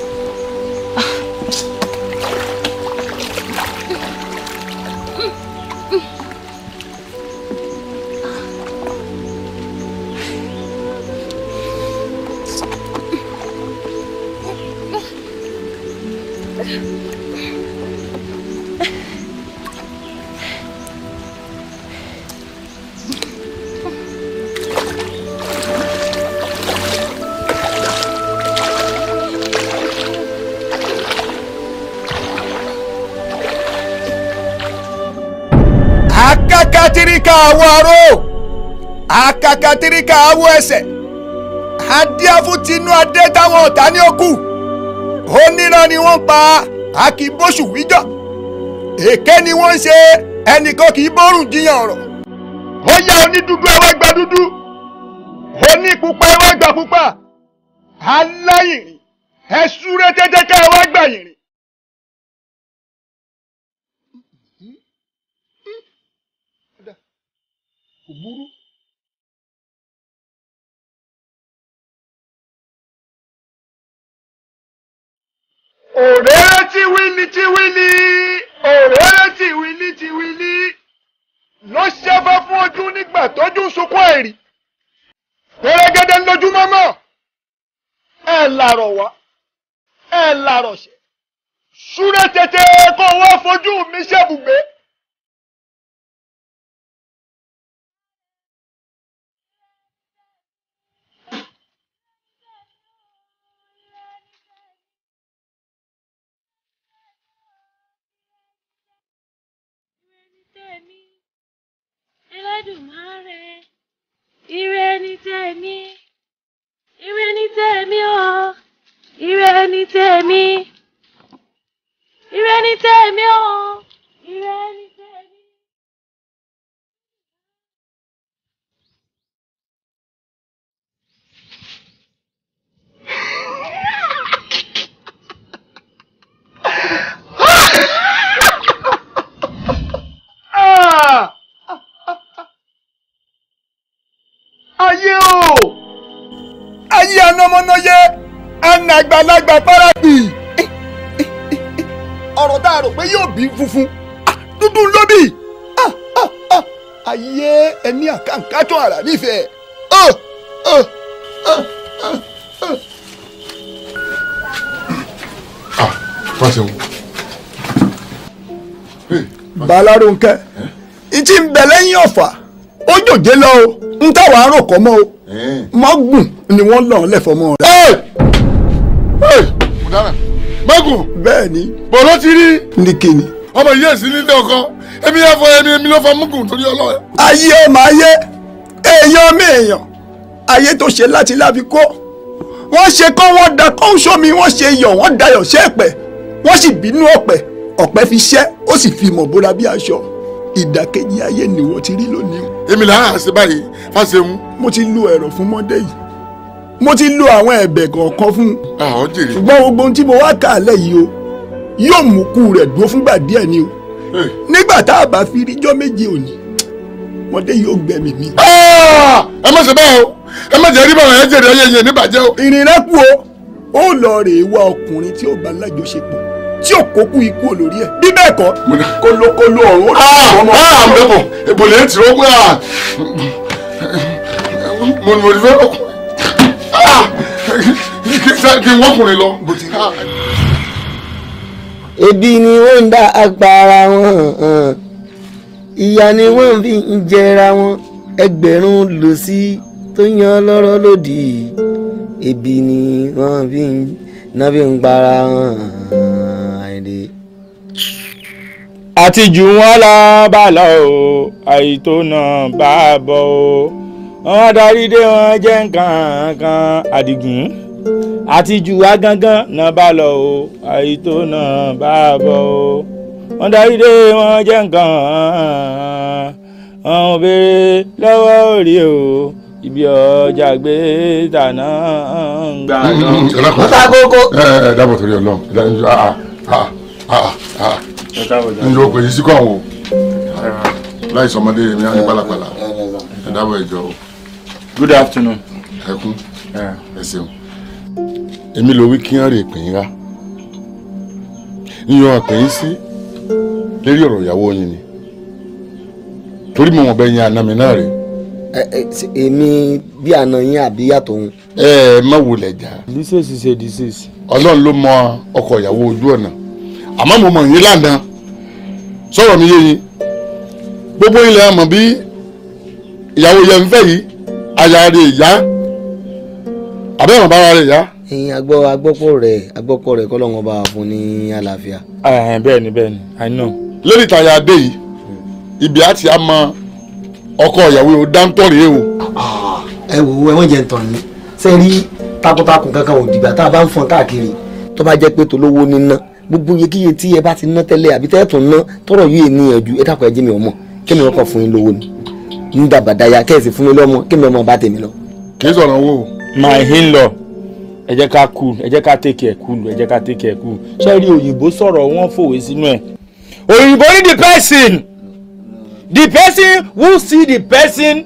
Speaker 17: akakatirika awọ aró akakatirika awọ ẹsẹ̀ adíáfù tinú adé táwọn ọ̀tá ní òkú oníran ni wọ́n pa akíbóṣù wíjọ́ èké ni wọ́n ń ṣe ẹnìkan kì í bórùn jiyàn ọ̀rọ̀ ó yá onídúdú ẹwà gba dúdú oní pupa ẹ wá gbà pupa aláyìnrín ẹ súré tètè ká ẹ wá gbà yìnrín. kò burú. òrèrè tiwili òrèrè tiwili ló ṣẹ́fẹ́ fún ojú nígbà tójú sunkún ẹ̀rí pẹ̀rẹ́gẹ́dẹ́ lójú mọ́mọ́ ẹ̀ làrọ̀ wá ẹ̀ làrọ̀ ṣe súré tètè kó wá fojú mi ṣẹ́bùgbé.
Speaker 18: Ẹlẹ́dùmarè, ire ni tèmi, ire ni tèmi o, ire ni tèmi, ire ni tèmi o, ire ni tèmi.
Speaker 17: Ayé o! Ayé anamọ́nọ́yé, anàgbàlagbà fárábì. Ọ̀rọ̀ tá a rò pé yóò bí funfun, dúdú ló bí. Ayé ẹni àkàǹkàtọ̀ àrà nífẹ̀ẹ́.
Speaker 16: Fáṣẹ̀wò.
Speaker 17: Baláròǹkẹ́, ìtì ń bẹ lẹ́yìn ọ̀fà, ó jòjé lọ o, ń táwa àárò kọ́ mọ́ o, mọ́gùn ni wọ́n lọ́ọ́ lẹ́fọ̀mọ́ rẹ̀.
Speaker 16: Mọ́gùn.
Speaker 17: Bẹ́ẹ̀ ni.
Speaker 16: Bọ̀lọ́ ti rí.
Speaker 17: Ní kíni.
Speaker 16: Ọmọ yìí èsì nílé ọkọ, èmi yà fọ èmi ló fọ mọ́gùn torí ọlọ́ọ̀.
Speaker 17: Ayé ọmọ ayé, èèyàn mi èèyàn, ayé tó ṣe láti láfi kó. Wọ́n ṣe kọ́ wọ́n da kọ́ńsọ́mi, wọ́n ṣe yọ̀ wọ́n dayọ̀ ṣẹ́ẹ̀pẹ̀, wọ́n sì bínú ọ̀pẹ̀, ọ̀pẹ̀ fi ṣẹ́, ó sì fi mọ̀ bóra bí aṣọ. Ìdàkejì ayé ni wọ́n ti rí lónìí.
Speaker 16: Èmi là á ṣe báyìí Fáṣẹ̀wò.
Speaker 17: Mo ti lo ẹ̀rọ fún mọ́dé yìí, mo ti lo àwọn ẹ̀bẹ̀ kọ̀ọ̀kan fún un.
Speaker 16: Àwọn jèrè.
Speaker 17: Ṣùgbọ́n gbogbo ohun tí mo wá kà á lẹ̀ yìí o yóò mú kú rẹ̀ dúró fúngbà díẹ̀ ni o. Nígbà tá a bá fi ríjọ́ méje òní mọ́dé yóò gbẹ̀mí mi.
Speaker 16: Ẹ má ṣe bẹ́ẹ̀ o, ẹ má jẹ́ rí bàbá yẹn jèrè ayẹyẹ níbàjẹ́ o.
Speaker 17: Ìrìn rẹ kú o, ó lọ rèé wá ọkùnrin tí ó bá lájọṣepọ̀ tí ò kókú ikú olórí ẹ̀ bí bẹ́ẹ̀ kọ́ kólókóló ọ̀run ó lọ ọmọ.
Speaker 16: Àmọ́ ìbòlè ń tìrọ pé mo ní fẹ́ kí n wọ́kùnrin lọ.
Speaker 5: Ebi ni wọ́n ń dá agbára wọn, ìyà ni wọ́n fi ń jẹra wọn, ẹgbẹ̀rún lòsì tó yan lọ́rọ̀ lòdì, ebi ni wọ́n fi ń gbára wọn.
Speaker 4: Àti jù wọ́n lọ bá lọ o, àìtó náà bá bọ̀ o, wọ́n darí dé wọn jẹ́ nǹkan kan Àdìgún. Àti jù wá gangan náà bá lọ o, àìtó náà bá bọ̀ o, wọ́n darí dé wọn jẹ́ nǹkan wọn béèrè lọ́wọ́ òrì o, ibi ọjà gbé tànà ń gbà lọ.
Speaker 16: Ọ̀tá kókó. Ẹ dábọ̀ torí Ọlọ́run. N yóò pè é sí kọ́ àwọn o. Láì sọmọdé mi á ní pálapàla. Ẹ dábọ̀ ìjọ o.
Speaker 4: Good afternoon.
Speaker 16: Ẹ kú. Ẹ ṣeun. Èmi ló wí kí wọ́n rè pè yín rá. Yíyan àpè yín sí lérí ọ̀rọ̀ ìyàwó yín ni. Torí mo mọ̀ bẹ́ẹ̀ yín àná mi náà rè.
Speaker 5: Èmi bí àná yín àbí yàtọ̀ òun.
Speaker 16: Ẹ má wulẹ̀ jà.
Speaker 4: Disease is a disease.
Speaker 16: Ọlọ́run ló mọ ọkọ ìyàwó ojú ọ̀nà. Àmọ́ mo mọ̀ yín lánàá. Sọ̀rọ̀ mi yé yín. Gbogbo ilẹ̀ àmọ̀ bí ìyàwó yẹn ń fẹ́ yìí aya rẹ̀ ìyá àbẹ́rùn bára rẹ̀ ìyá.
Speaker 5: Agbọ́pọ̀ rẹ̀ kọ́ lọ́wọ́ bá wa fún ní àlàáfíà.
Speaker 4: Bẹ́ẹ̀ni I know.
Speaker 16: Lórí ìtàyà adé yìí ibi àti àmọ́ ọkọ ìyàwó yóò dáńtọ́ rèé o.
Speaker 5: Ẹ wo ẹ wọ́n jẹ́ ń tàn yín ṣe rí takuntakun kankan ò dìgbà tá a bá ń fọn káàkiri tó bá jẹ́ pé tolówó níná gbogbo iyekíye tí ẹ bá ti ná tẹ́lẹ̀ àbí tẹ́ tún ná tọrọ yìí níyànjú ẹ dákun ẹ jẹ́ mi ọmọ kí mi ọkọ̀ fún yín lówó ni ní dàbàdáyà kẹ́ẹ̀sì fún mi lọ́mọ kí mi ọmọ bá tèmi lọ.
Speaker 16: kì í sọ̀rọ̀ owó.
Speaker 4: my in-law ẹ jẹ́ ká cool ẹ jẹ́ ká take care cool ẹ jẹ́ ká take care cool ṣé rí òyìnbó sọ̀rọ̀ wọ́n fòwe sínú ẹ̀ òyìnbó ní the person who see the person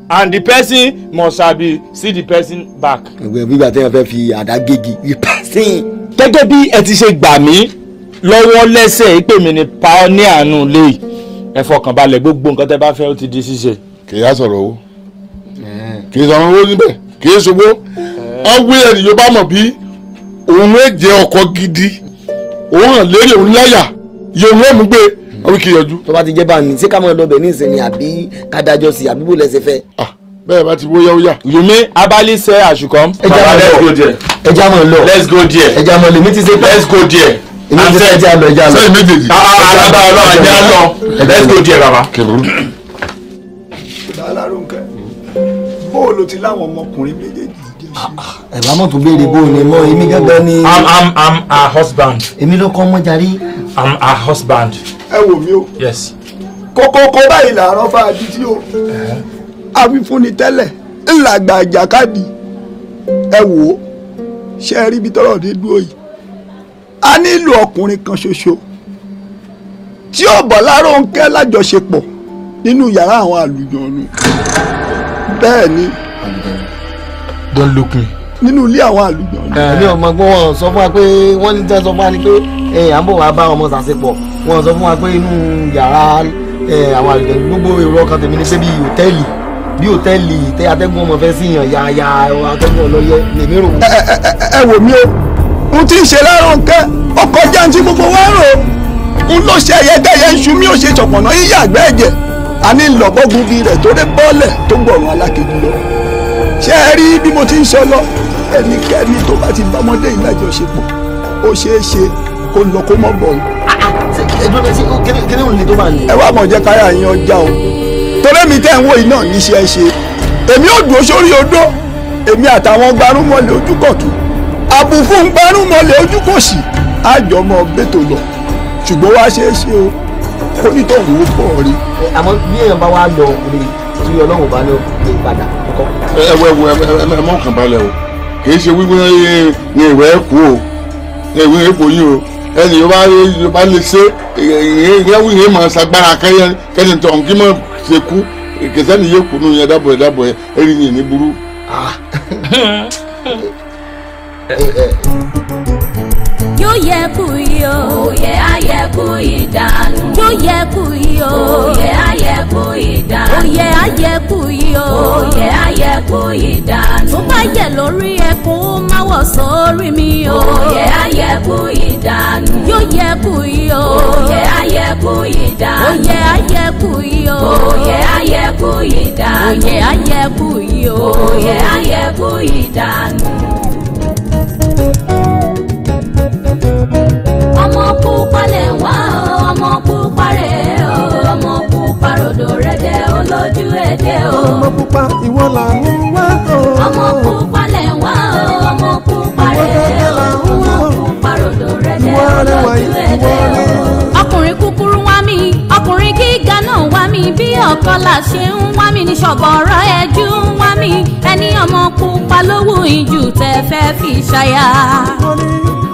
Speaker 4: and the person must sabi see the person back.
Speaker 5: ẹgbẹ́ bíbá tẹ́yàn fẹ́ fi àdá gégi the person.
Speaker 4: gẹ́gẹ́ bí ẹ ti ṣe gbà mí lọ́wọ́ lẹ́sẹ̀ ìpè mi ní pioneer nù lé ẹ fọkàn balẹ̀ gbogbo nǹkan tẹ́ bá fẹ́ ó ti di ṣíṣe.
Speaker 16: kì í yá sọ̀rọ̀ owó kì í sọ̀rọ̀ owó níbẹ̀ kì í ṣògbó ọgbẹ́ ẹni yóò bá mọ̀ bí òun ló jẹ́ ọkọ gidi òun hàn lérí òun láyà yóò wọ́n mú gbé ọwọ́ kì í yọjú.
Speaker 5: tó bá ti jẹ́ bá ní ṣé ká mọ̀ lọ́bẹ̀ ní ìsinmi àbí ká dájọ́ sí àbí bó lẹ́sẹ̀ fẹ́.
Speaker 16: bẹ́ẹ̀ bá ti wóyá wóyá.
Speaker 4: you mean abali say I should come.
Speaker 5: let's go there.
Speaker 4: let's go there.
Speaker 5: ẹja mọ̀ lè mi ti ṣe pé.
Speaker 4: let's go there.
Speaker 5: èmi ti ṣe ẹja lọ.
Speaker 16: sẹ́yìn méjèèjì.
Speaker 4: alaba ọlọ́run ẹja lọ. let's go there baba.
Speaker 17: Aláròǹkẹ́ bóòlù ti láwọn ọmọkùnrin méjèèjì jẹ́ sí.
Speaker 5: ẹ̀bá mọ̀ tó béèrè bóòlù ni mọ́ èmi gángan ni.
Speaker 4: I'm her husband.
Speaker 5: èmi ló kọ́ mọ́ jarí.
Speaker 4: I'm her husband.
Speaker 17: ẹ wò mí o.
Speaker 4: yes.
Speaker 17: kókókó báyìí làárọ̀ fàájì tí o. àwífúnni tẹ́lẹ̀ ńlàgbà àjàkadì ẹ wò ó ṣe é rí ibi tọ́rọ̀ dé dúró yìí. a nílò ọkùnrin kan ṣoṣo tí ó bọ̀ Láròǹkẹ́ lájọṣepọ̀ nínú yàrá àwọn àlùjọ̀nù. bẹ́ẹ̀ ni.
Speaker 4: don't look me.
Speaker 17: nínú ilé àwọn àlùjọ̀nù.
Speaker 5: èmi ọmọ gbọ́ wọn sọ fún wa pé wọ́n ní tẹ́ sọ fún wa ni pé à ń bọ̀ wá bá ọmọ ṣàṣepọ̀ wọ́n sọ fún wa pé inú yàrá àwọn àlùjọ̀nù gbogbo èrò ọkàn tèmi ni pé bí hòtẹ́ẹ̀lì tẹ́ atẹ́gùn ọmọ fẹ́ sí yàn ya atẹ́gùn ọlọ́yẹ lèmi rò.
Speaker 17: ẹ wò mí o n ti ṣe Láròǹkẹ́ ọkọ̀ jáǹtí gbogbo wa rò n ló ṣe ẹyẹdẹyẹ ń ṣu mí ò ṣe ṣọ̀pọ̀nà yíyá àgbẹ̀ ẹ̀jẹ̀ a ní lọ́gbọ́gun bíi rẹ̀ tó dé bọ́ọ̀lẹ̀ tó gbọ̀rùn alákejì lọ. ṣé ẹ rí bí mo ti ń sọ lọ ẹnikẹ́ni tó bá ti bá ọmọdé yìí lájọṣepọ̀ ó ṣeé ṣe kó lọ kó mọ́ bọ̀. ẹ wá mọ̀ jẹ́ káyà yín ọjà o torí mi tẹ́ ń wò yìí náà níṣẹ́ ṣe èmi ò dúró sórí odó èmi àtàwọn gbarúmọ̀lẹ̀ ojúkọ̀tún àbùfún gbarúmọ̀lẹ̀ ojúkọ̀sì àjọmọ̀ bẹ́tò lọ ṣùgbọ́n wá ṣeé ṣe o kó nítorí owó pọ̀ rí.
Speaker 5: àmọ́ bí èèyàn bá wá lọ rí tí Ọlọ́run bá ní lè padà kọ́.
Speaker 16: ẹ mọ̀ kàn balẹ̀ o kì í ṣe wíwí ní ìwé ẹ̀kú o ní ìwé ẹ̀kú yìí o ẹni yóò bá lè ṣe ìyẹn wíyẹn mọ̀ ṣàgbára kẹ́ni tó ń kí mọ̀ ṣe kú kẹsàn-án yẹ kú nù yẹn dábọ̀ ẹ̀ ẹ̀rí yẹn ní burú.
Speaker 3: yóò yẹ kú yìí o. òye ayẹ kú ìdánù. yóò yẹ kú yìí o. òye ayẹ kú ìdánù. òye ayẹ kú yìí o. òye ayẹ kú ìdánù. tó bá yẹ lórí ẹkún ó má wọ̀ sórí mi o. òye ayẹ kú ìdánù. yóò yẹ kú yìí o. òye ayẹ kú ìdánù. òye ayẹ kú yìí o. òye ayẹ kú ìdánù. òye ayẹ kú yìí o. òye ayẹ kú ìdánù. ọmọ pupa lè wá o ọmọ pupa rè o ọmọ pupa ròdò rẹ̀dẹ̀ olójú èdè o.
Speaker 13: ọmọ pupa ìwọ là ń wá o.
Speaker 3: ọmọ pupa lè wá o ọmọ pupa rè o ọmọ pupa ròdò rẹ̀dẹ̀ olójú èdè o. ọkùnrin kúkúrú wá mi ọkùnrin gíga náà wá mi bí ọ̀kọ́lá ṣe ń wá mi ní ṣọ̀bọ̀rọ̀ ẹjú ń wá mi ẹni ọmọ pupa lówó ìjù tẹ́ fẹ́ fi ṣaya.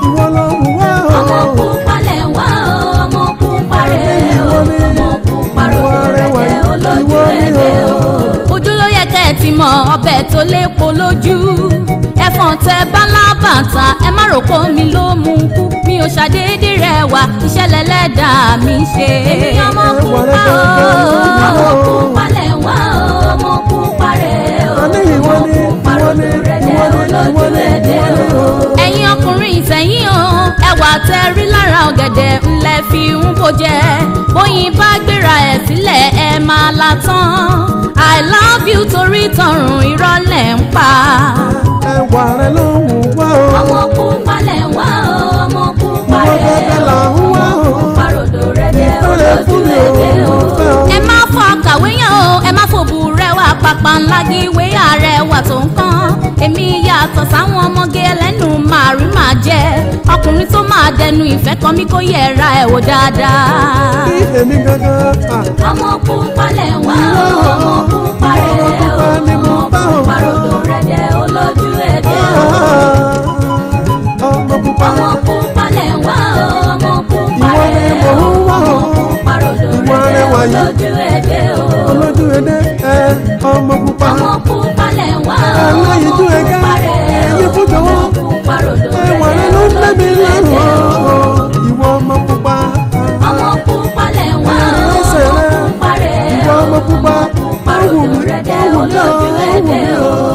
Speaker 13: ìwọ ló ń wá o.
Speaker 3: ọmọ pupa lè wá o ọmọ pupa rè o ọmọ pupa ròdò rẹ̀dẹ̀ olójú èdè o. ojú ló yẹ kẹ́ ẹ ti mọ ọbẹ̀ tó lépo lójú ẹ̀fọn tẹ bálábàtà ẹ má rò pé omi ló mú kú mi ò ṣàdédé rẹwà ìṣẹ̀lẹ̀ lẹ́dàá mi ṣe. èmi ọmọ pupa o ọmọ pupa lè wá o ọmọ pupa rè o ọmọ pupa ròdò rẹ̀dẹ̀ olójú èdè o. ẹ̀yin ọkùnrin ìsẹ̀yìn o ẹwà tẹ rí lára ọ̀gẹ̀dẹ̀ ńlẹ̀ fi ń bó jẹ bóyin bá gbéra ẹ̀ sílẹ̀ ẹ máa la tán I love you torí tọrùn ìrọ̀lẹ́ ń pa.
Speaker 13: ẹwà rẹ ló ń wá o.
Speaker 3: ọmọ pupa lè wá o ọmọ pupa rẹ o ọmọ pupa ròdò rẹ̀dẹ̀ olójú èdè o. ẹ má fọ kàwé yẹn o ẹ má fòbù rẹwà pàpà ńlá gíwé àrẹwà tó ń kán èmi yàtọ̀ sáwọn ọmọge ẹlẹ́nu màrí màá jẹ́ ọkùnrin tó máa dẹnu ìfẹ́ kan mi kó yẹra ẹ̀ wò dáadáa.
Speaker 13: bí èmi gangan.
Speaker 3: ọmọ pupa lè wá o ọmọ pupa rẹ o ọmọ pupa ròdò rẹ
Speaker 13: ọmọ pupa.
Speaker 3: ọmọ pupa lẹ̀ wá
Speaker 13: ẹlẹ́yin tó ẹ̀ka ẹ̀yẹ fújọ wọn. ẹwà rẹ ló ń lẹ́mi lẹ́nu ìwọ ọmọ pupa.
Speaker 3: ọmọ pupa lẹ̀ wá
Speaker 13: ẹsẹ̀ rẹ
Speaker 3: pupa rẹ̀
Speaker 13: ìwọ ọmọ pupa.
Speaker 3: pupa rẹ̀ olójú ẹ̀dẹ̀ o.